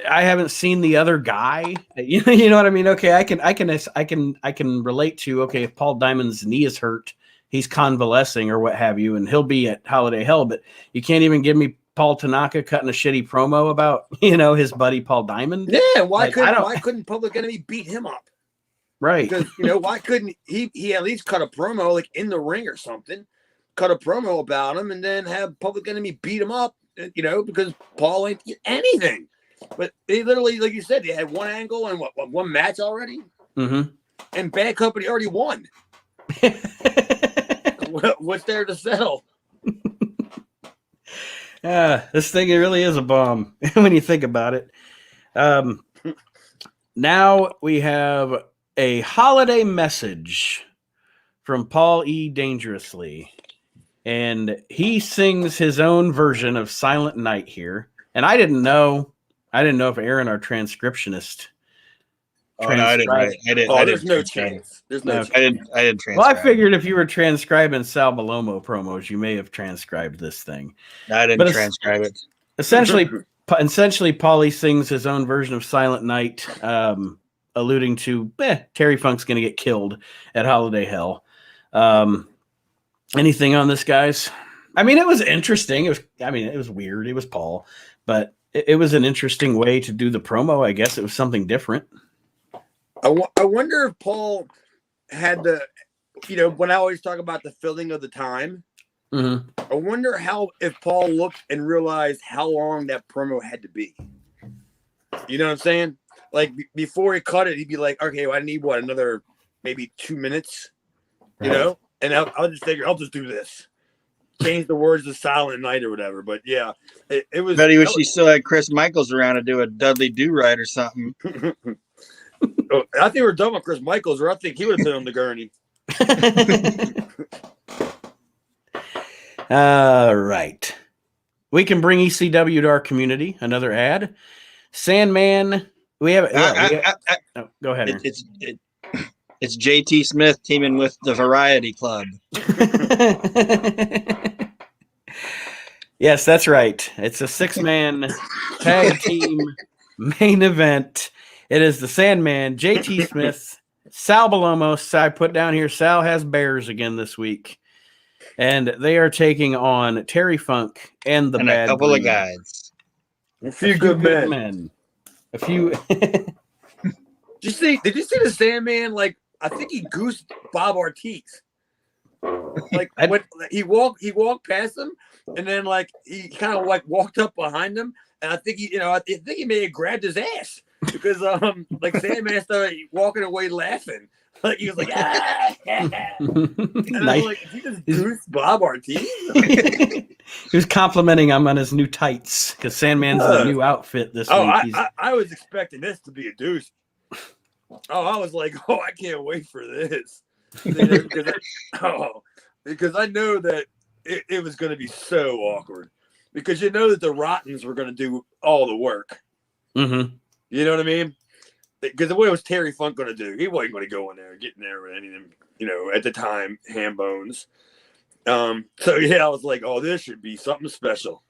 B: I haven't seen the other guy. You know what I mean? Okay, I can relate to. Okay, if Paul Diamond's knee is hurt, he's convalescing or what have you, and he'll be at Holiday Hell. But you can't even give me Paul Tanaka cutting a shitty promo about his buddy Paul Diamond.
A: Yeah, why couldn't Public Enemy beat him up?
B: Right.
A: Because why couldn't he at least cut a promo like in the ring or something? Cut a promo about him and then have Public Enemy beat him up, because Paul ain't anything. But they literally, like you said, they had one angle and one match already?
B: Mm-hmm.
A: And Bad Company already won. What's there to sell?
B: This thing really is a bomb when you think about it. Now we have a holiday message from Paul E. Dangerously. And he sings his own version of Silent Night here. And I didn't know if Aaron, our transcriptionist,
C: Oh, no, I didn't.
A: There's no chance. There's no chance.
C: I didn't transcribe.
B: Well, I figured if you were transcribing Sal Balomo promos, you may have transcribed this thing.
C: No, I didn't transcribe it.
B: Essentially, Paulie sings his own version of Silent Night, alluding to Terry Funk's going to get killed at Holiday Hell. Anything on this, guys? I mean, it was interesting. It was weird. It was Paul, but it was an interesting way to do the promo. I guess it was something different.
A: I wonder if Paul had when I always talk about the filling of the time, I wonder if Paul looked and realized how long that promo had to be. You know what I'm saying? Like before he cut it, he'd be like, okay, well, I need another maybe 2 minutes, and I'll just figure I'll just do this. Change the words to Silent Night or whatever. But yeah, it was.
C: Bet he wish he still had Chris Michaels around to do a Dudley Do-Right or something.
A: I think we're done with Chris Michaels, or I think he would have been on the gurney.
B: All right. We can bring ECW to our community. Another ad. Sandman. We have. Go ahead.
C: It's JT Smith teaming with the Variety Club.
B: Yes, that's right. It's a 6-man tag team main event. It is the Sandman, JT Smith, Sal Balomos. I put down here, Sal has Bears again this week. And they are taking on Terry Funk and the Bad
C: a couple
B: Breed.
C: of guys.
A: A few good men.
B: A few.
A: Did you see the Sandman? Like, I think he goosed Bob Ortiz. Like when he walked past him, and then like he kind of like walked up behind him, and I think he may have grabbed his ass because like Sandman started walking away laughing, like he was like and I was like, he just goosed Bob Ortiz.
B: He was complimenting him on his new tights because Sandman's the new outfit this week.
A: I was expecting this to be a deuce. Oh, I was like, I can't wait for this. Because I know that it was going to be so awkward. Because that the Rottens were going to do all the work.
B: Mm-hmm.
A: You know what I mean? Because what was Terry Funk going to do? He wasn't going to go in there and get in there with any of them, at the time, ham bones. So, yeah, I was like, this should be something special.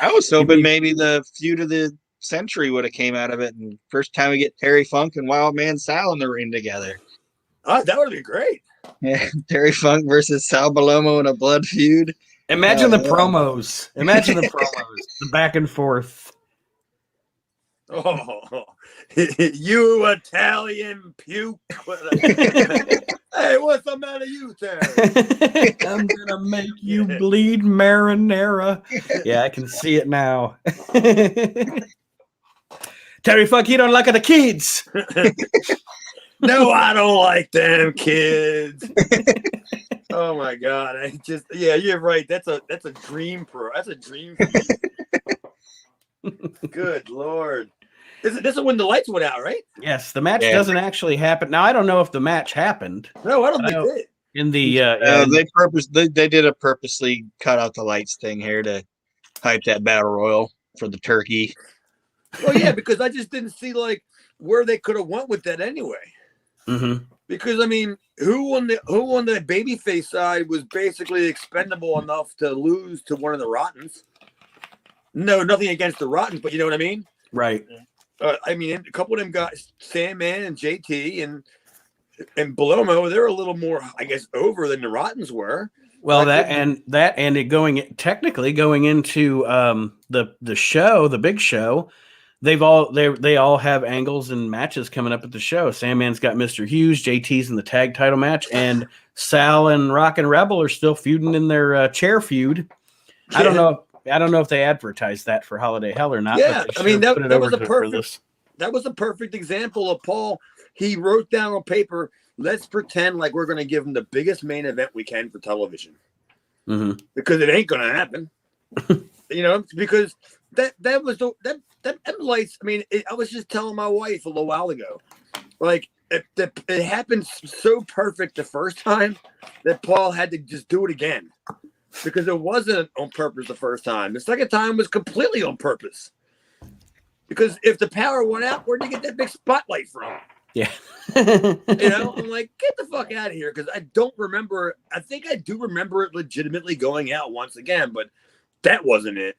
C: I was hoping maybe the feud of the century would have came out of it, and first time we get Terry Funk and Wild Man Sal in the ring together.
A: That would be great.
C: Yeah, Terry Funk versus Sal Balomo in a blood feud.
B: Imagine the promos. Imagine the promos. The back and forth.
A: Oh, you Italian puke. Hey, what's the matter, you, Terry?
B: I'm gonna make you bleed marinara. Yeah, I can see it now. Terry Funk, you don't like the kids.
A: No, I don't like them kids. Oh my God! You're right. That's a dream That's a dream for you. Good Lord. This is when the lights went out, right?
B: Yes, the match doesn't actually happen. Now I don't know if the match happened.
A: No, I don't think it did.
B: In the
C: they did a purposely cut out the lights thing here to hype that battle royal for the turkey.
A: Well, yeah, because I just didn't see like where they could have went with that anyway.
B: Mm-hmm.
A: Because I mean, who on the babyface side was basically expendable enough to lose to one of the Rottens? No, nothing against the Rottens, but you know what I mean,
B: right?
A: I mean, a couple of them guys, Sandman and JT and Belomo, they're a little more, I guess, over than the Rottens were.
B: Well, it going into the show, the big show. They all have angles and matches coming up at the show. Sandman's got Mr. Hughes, JT's in the tag title match, and Sal and Rock and Rebel are still feuding in their chair feud. Yeah. I don't know if they advertised that for Holiday Hell or not.
A: Yeah, I mean that was a perfect example of Paul. He wrote down on paper, let's pretend like we're going to give him the biggest main event we can for television, because it ain't going to happen. You know, because that lights. I mean, I was just telling my wife a little while ago, like it happened so perfect the first time that Paul had to just do it again. Because it wasn't on purpose the first time. The second time was completely on purpose. Because if the power went out, where'd you get that big spotlight from?
B: Yeah.
A: You know, I'm like, get the fuck out of here. Because I don't remember. I think I do remember it legitimately going out once again, but that wasn't it.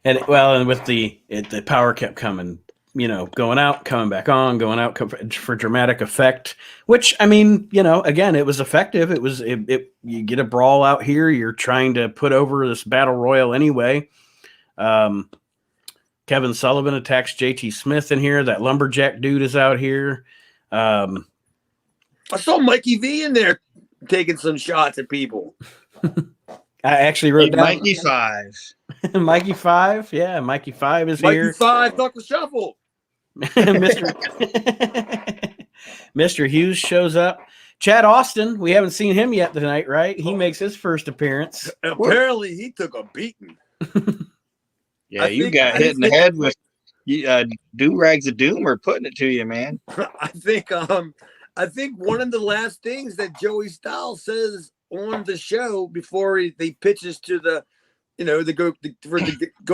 B: And with the power kept coming. You know, going out, coming back on, going out for dramatic effect, which, I mean, you know, again, it was effective. You get a brawl out here. You're trying to put over this battle royal anyway. Kevin Sullivan attacks JT Smith in here. That lumberjack dude is out here.
A: I saw Mikey V in there taking some shots at people.
B: I actually wrote down
C: Mikey 5.
B: Mikey 5. Yeah, Mikey 5 is here.
A: Mikey 5, Dr. Shuffle.
B: Mr. Hughes shows up. Chad Austin, we haven't seen him yet tonight, right? He makes his first appearance.
A: Apparently, he took a beating.
C: Yeah, you got hit in the head with do-rags of doom or putting it to you, man.
A: I think one of the last things that Joey Styles says on the show before he pitches to the, you know, to go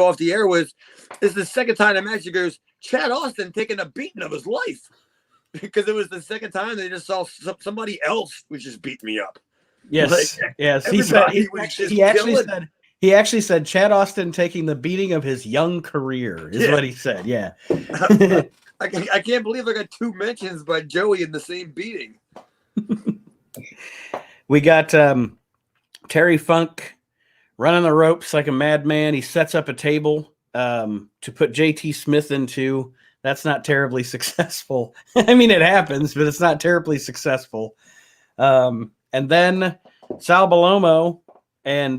A: off the air is the second time the match. He goes, Chad Austin taking a beating of his life, because it was the second time they just saw somebody else was just beating me up.
B: Yes, like, yes. He actually said Chad Austin taking the beating of his young career is what he said. Yeah.
A: I can't believe I got 2 mentions by Joey in the same beating.
B: We got Terry Funk running the ropes like a madman. He sets up a table to put JT Smith into. That's not terribly successful. I mean, it happens, but it's not terribly successful. And then Sal Belomo and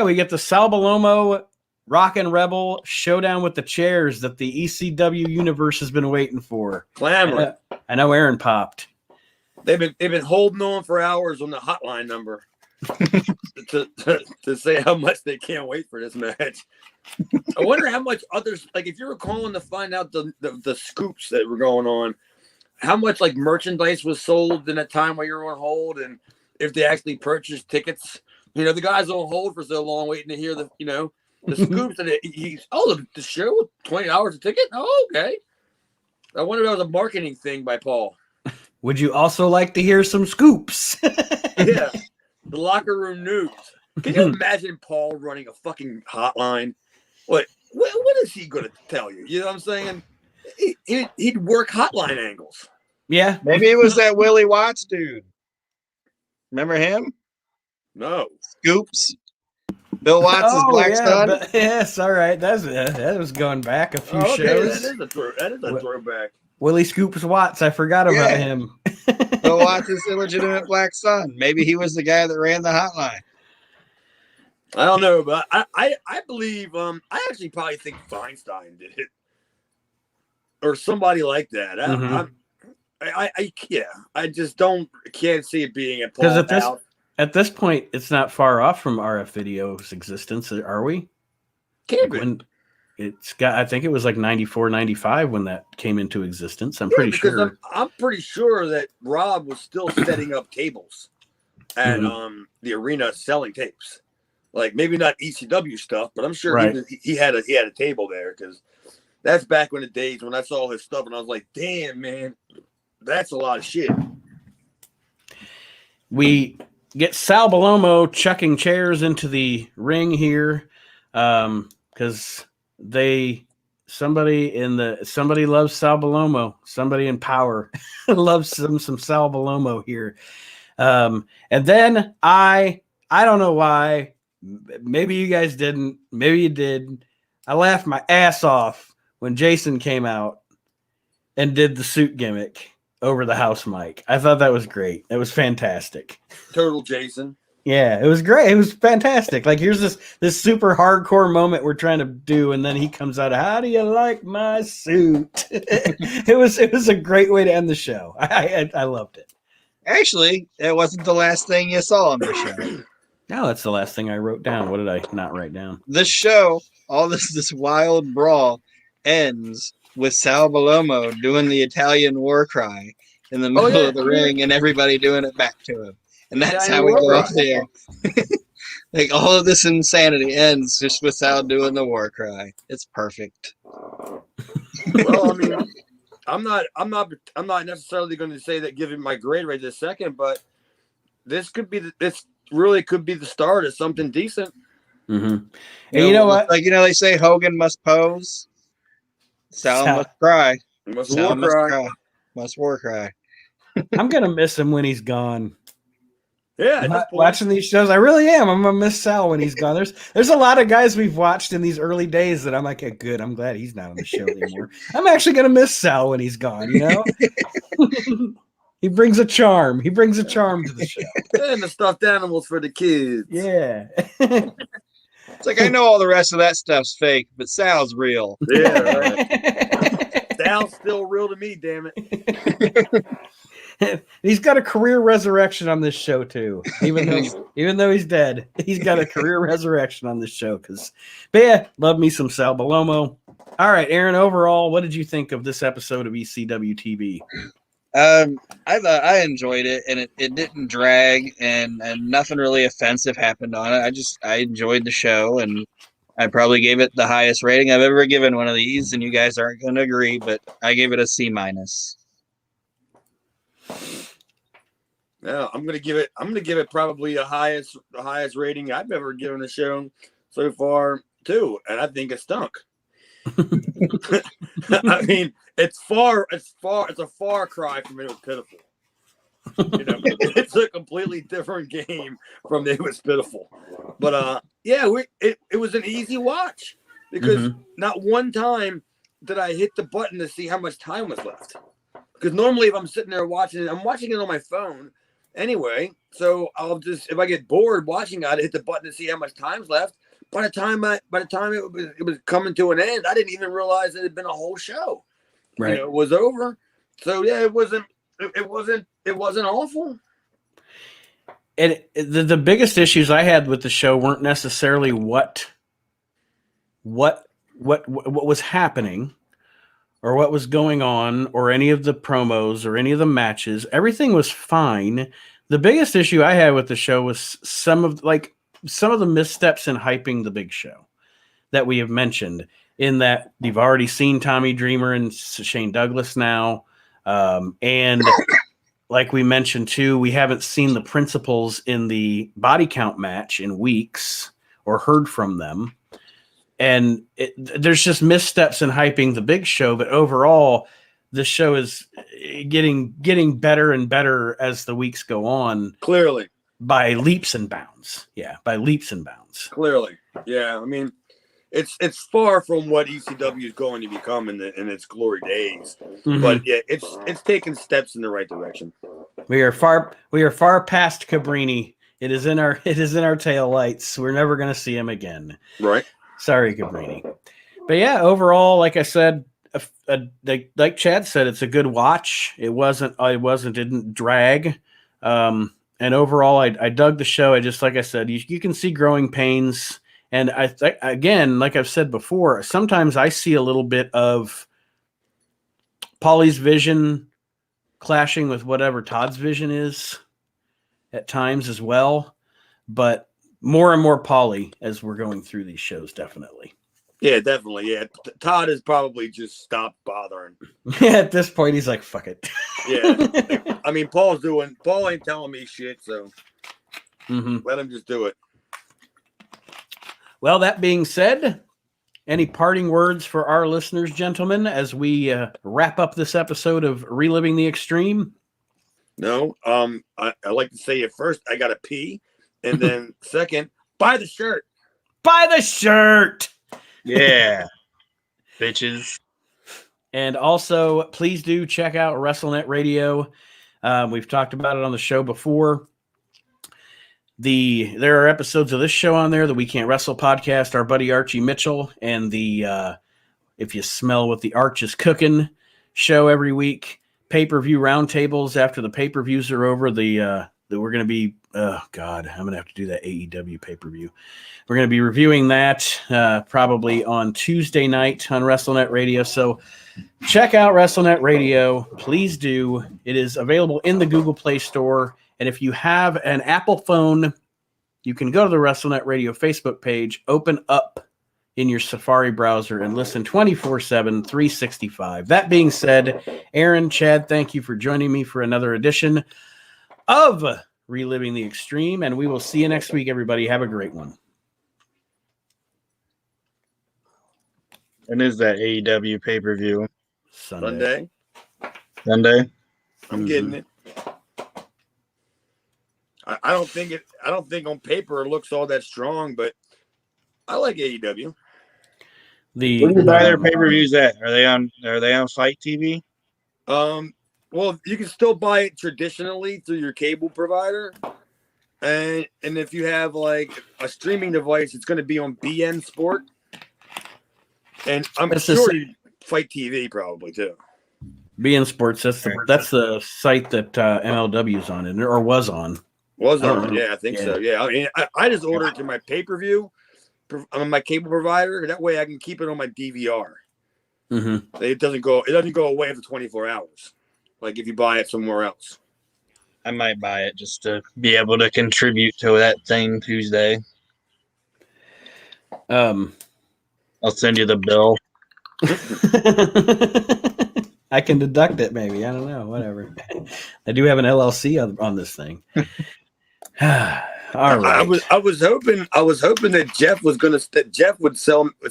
B: we get the Sal Belomo Rock and Rebel showdown with the chairs that the ECW universe has been waiting for.
A: Clamor.
B: I know Aaron popped.
A: They've been holding on for hours on the hotline number to say how much they can't wait for this match. I wonder how much others, like, if you were calling to find out the scoops that were going on, how much like merchandise was sold in that time while you were on hold, and if they actually purchased tickets. You know, the guys on hold for so long waiting to hear the scoops that the show, $20 a ticket. Oh, okay. I wonder if that was a marketing thing by Paul.
B: Would you also like to hear some scoops?
A: Yeah, the locker room news. Can you imagine Paul running a fucking hotline? What is he going to tell you? You know what I'm saying? He'd work hotline angles.
B: Yeah.
C: Maybe it was that Willie Watts dude. Remember him?
A: No.
C: Scoops. Bill Watts' Black Sun.
B: Yes, all right. That was going back a few shows.
A: That is a throwback.
B: Willie Scoops Watts. I forgot about him.
C: Bill Watts' illegitimate Black Son. Maybe he was the guy that ran the hotline.
A: I don't know, but I believe I actually probably think Feinstein did it, or somebody like that. I just can't see it being a Paul.
B: Because at this point, it's not far off from RF Video's existence, are we?
A: Can't be.
B: I think it was like 94, 95 when that came into existence. I'm pretty sure.
A: I'm pretty sure that Rob was still setting up tables at the arena selling tapes. Like maybe not ECW stuff, but I'm sure he had a table there, because that's back when the days when I saw his stuff and I was like, damn, man, that's a lot of shit.
B: We get Sal Balomo chucking chairs into the ring here, because somebody loves Sal Balomo. Somebody in power loves some Sal Balomo here. And then I don't know why. Maybe you guys didn't. Maybe you did. I laughed my ass off when Jason came out and did the suit gimmick over the house mic. I thought that was great. It was fantastic.
A: Total Jason.
B: Yeah, it was great. It was fantastic. Like, here's this super hardcore moment we're trying to do, and then he comes out, how do you like my suit? It was a great way to end the show. I loved it.
C: Actually, that wasn't the last thing you saw on the show.
B: No, that's the last thing I wrote down. What did I not write down?
C: The show, all this wild brawl, ends with Sal Balomo doing the Italian war cry in the middle of the ring, and everybody doing it back to him. And that's how we go off there. Like, all of this insanity ends just with Sal doing the war cry. It's perfect.
A: Well, I mean, I'm not necessarily going to say that, give him my grade right this second, but this really could be the start of something decent.
B: Mm-hmm. And you know what?
C: Like, they say Hogan must pose. Sal must cry. Must war cry.
B: I'm going to miss him when he's gone.
A: Yeah,
B: watching these shows, I really am. I'm gonna miss Sal when he's gone. There's a lot of guys we've watched in these early days that I'm like, hey, good. I'm glad he's not on the show anymore. I'm actually gonna miss Sal when he's gone. He brings a charm. He brings a charm to the show.
A: And the stuffed animals for the kids.
B: Yeah.
C: It's like, I know all the rest of that stuff's fake, but Sal's real.
A: Yeah. Right. Sal's still real to me. Damn it.
B: He's got a career resurrection on this show too. Even though he's dead, he's got a career resurrection on this show. But yeah, love me some Sal Balomo. All right, Aaron. Overall, what did you think of this episode of ECW TV?
C: I enjoyed it, and it didn't drag, and nothing really offensive happened on it. I enjoyed the show, and I probably gave it the highest rating I've ever given one of these. And you guys aren't going to agree, but I gave it a C-.
A: Yeah, I'm gonna give it probably the highest rating I've ever given a show so far too, and I think it stunk. I mean, it's a far cry from It Was Pitiful. It's a completely different game from It Was Pitiful. But it was an easy watch, because not one time did I hit the button to see how much time was left. Because normally, if I'm sitting there watching it, I'm watching it on my phone anyway. So I'll just, if I get bored watching, I'd hit the button to see how much time's left. By the time it was coming to an end, I didn't even realize it had been a whole show.
B: Right,
A: it was over. So yeah, it wasn't awful.
B: And the biggest issues I had with the show weren't necessarily what was happening, or what was going on, or any of the promos, or any of the matches. Everything was fine. The biggest issue I had with the show was some of the missteps in hyping the big show that we have mentioned, in that you've already seen Tommy Dreamer and Shane Douglas now. And like we mentioned too, we haven't seen the principals in the body count match in weeks, or heard from them. And there's just missteps in hyping the big show, but overall, the show is getting better and better as the weeks go on.
A: Clearly.
B: by leaps and bounds. Yeah, by leaps and bounds.
A: Clearly, yeah. I mean, it's far from what ECW is going to become in its glory days, but yeah, it's taking steps in the right direction.
B: We are far past Cabrini. It is in our tail lights. We're never going to see him again.
A: Right.
B: Sorry, Cabrini. But yeah, overall, like I said, like Chad said, it's a good watch. It didn't drag. And overall, I dug the show. Like I said, you can see growing pains. And again, like I've said before, sometimes I see a little bit of Paulie's vision clashing with whatever Todd's vision is at times as well. But more and more Paulie as we're going through these shows, definitely.
A: Yeah, definitely. Yeah, Todd has probably just stopped bothering.
B: Yeah, at this point, he's like, "Fuck it."
A: Yeah, I mean, Paul ain't telling me shit, so let him just do it.
B: Well, that being said, any parting words for our listeners, gentlemen, as we wrap up this episode of Reliving the Extreme?
A: No, I like to say at first, I gotta pee, and then second, buy the shirt.
B: Buy the shirt.
C: Yeah, bitches. And
B: also, please do check out WrestleNet Radio. We've talked about it on the show before. There are episodes of this show on there, the We Can't Wrestle podcast, our buddy Archie Mitchell, and the If You Smell What the Arch is Cooking show every week. Pay-per-view roundtables after the pay-per-views are over. We're going to be, oh God, I'm going to have to do that AEW pay-per-view. We're going to be reviewing that probably on Tuesday night on WrestleNet Radio. So check out WrestleNet Radio. Please do. It is available in the Google Play Store. And if you have an Apple phone, you can go to the WrestleNet Radio Facebook page, open up in your Safari browser, and listen 24/7, 365. That being said, Aaron, Chad, thank you for joining me for another edition of Reliving the Extreme, and we will see you next week, everybody. Have a great one.
C: When is that AEW pay-per-view?
A: Sunday.
C: I'm
A: getting it. I don't think on paper it looks all that strong, but I like AEW.
C: Where do you buy their pay-per-views at? Are they on Fight TV?
A: Well, you can still buy it traditionally through your cable provider, and if you have like a streaming device, it's going to be on BN Sport, and I'm sure you Fight TV probably too.
B: BN Sports, that's the site that MLW's on it, or was on.
A: Yeah, I think so. Yeah, I mean, I just ordered it to my pay-per-view on my cable provider. That way, I can keep it on my DVR. It doesn't go away after 24 hours, like if you buy it somewhere else.
C: I might buy it just to be able to contribute to that thing Tuesday. I'll send you the bill.
B: I can deduct it, maybe. I don't know. Whatever. I do have an LLC on this thing. All right.
A: I was hoping that Jeff would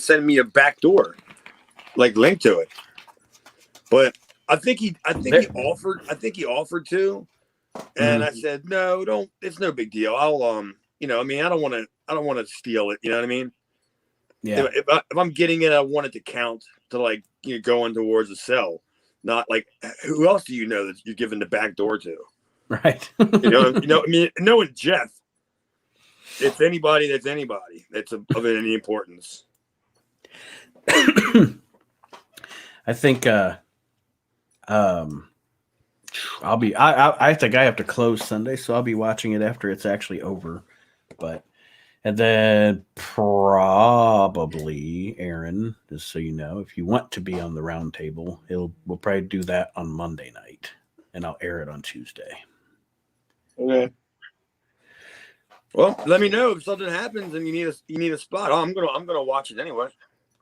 A: send me a backdoor, like link to it. But I think he offered to, and I said no, don't. It's no big deal. I'll I don't want to steal it. You know what I mean?
B: Yeah.
A: If I'm getting it, I want it to count to like going towards a sell, not like who else do you know that you're giving the back door to?
B: Right.
A: I mean, knowing Jeff, it's anybody that's of any importance.
B: I think I think I have to close Sunday, so I'll be watching it after it's actually over. And then probably, Aaron, just so you know, if you want to be on the round table, we'll probably do that on Monday night, and I'll air it on Tuesday.
C: Okay.
A: Well, let me know if something happens and you need a spot. I'm gonna watch it anyway.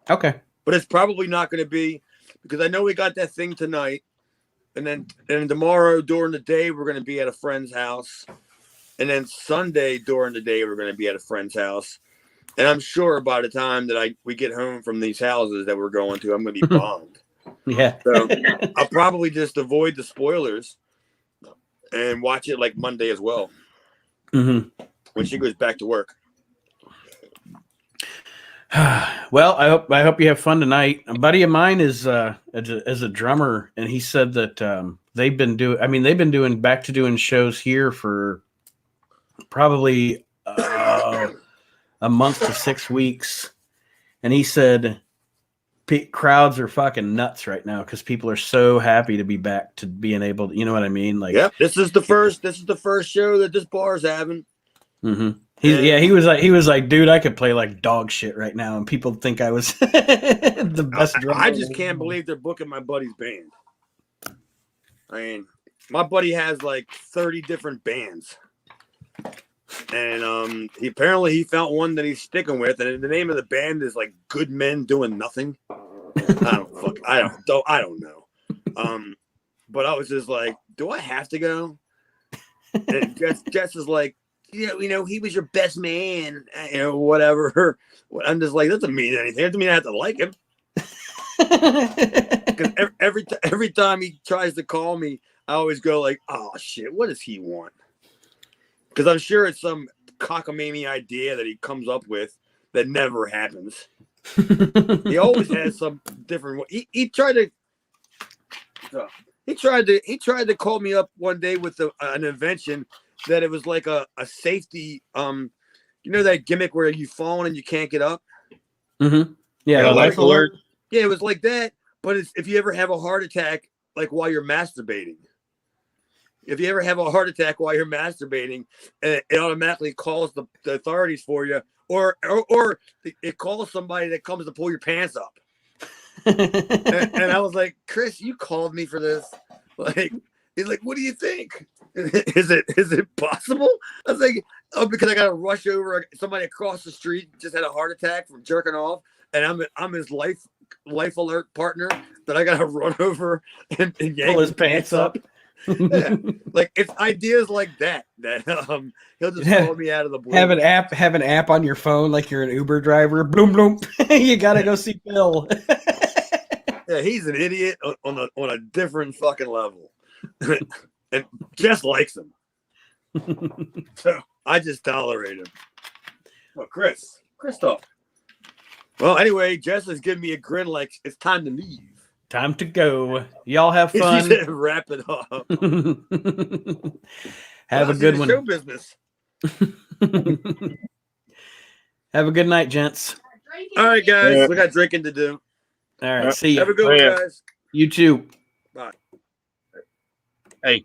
B: Okay.
A: But it's probably not gonna be because I know we got that thing tonight, and then tomorrow during the day we're gonna be at a friend's house. And then Sunday during the day, we're going to be at a friend's house. And I'm sure by the time that we get home from these houses that we're going to, I'm going to be bombed.
B: Yeah.
A: So I'll probably just avoid the spoilers and watch it like Monday as well.
B: Mm-hmm.
A: when she goes back to work.
B: Well, I hope you have fun tonight. A buddy of mine is a drummer, and he said that they've been doing back to doing shows here for probably a month to 6 weeks, and he said crowds are fucking nuts right now because people are so happy to be back to being able to, you know what I mean? Like,
A: yep, this is the first show that this bar's having.
B: Mm-hmm. He was like, dude, I could play like dog shit right now, and people think I was the best drummer.
A: I just can't believe they're booking my buddy's band. I mean, my buddy has like 30 different bands, and he found one that he's sticking with, and the name of the band is like Good Men Doing Nothing. I don't know. But I was just like, do I have to go? And Jess is like, you know, he was your best man, you know, whatever. I'm just like, that doesn't mean anything. It doesn't mean I have to like him. Because every time he tries to call me, I always go like, oh shit, what does he want? Because I'm sure it's some cockamamie idea that he comes up with that never happens. He always has some different. He tried to call me up one day with an invention that it was like a safety, you know, that gimmick where you fall and you can't get up.
B: Mm-hmm. Yeah,
C: life alert.
A: Yeah, it was like that. But if you ever have a heart attack, like while you're masturbating, if you ever have a heart attack while you're masturbating, it automatically calls the authorities for you, or it calls somebody that comes to pull your pants up. and I was like, Chris, you called me for this. Like, he's like, what do you think? Is it possible? I was like, oh, because I got to rush over somebody across the street just had a heart attack from jerking off, and I'm his life alert partner that I got to run over and yank
B: his pants up.
A: Yeah. Like, it's ideas like that he'll just call me out of the blue.
B: Have an app on your phone like you're an Uber driver. Bloom bloom. You gotta go see Bill.
A: Yeah, he's an idiot on a different fucking level. And Jess likes him. So I just tolerate him. Well, Christoph. Well, anyway, Jess is giving me a grin like it's time to leave.
B: Time to go. Y'all have fun.
A: She said, wrap it up.
B: Have a good one.
A: Show business.
B: Have a good night, gents.
A: All right, guys. Yeah. We got drinking to do.
B: All right. See you.
A: Have a good one, guys.
B: You too.
A: Bye.
C: Hey.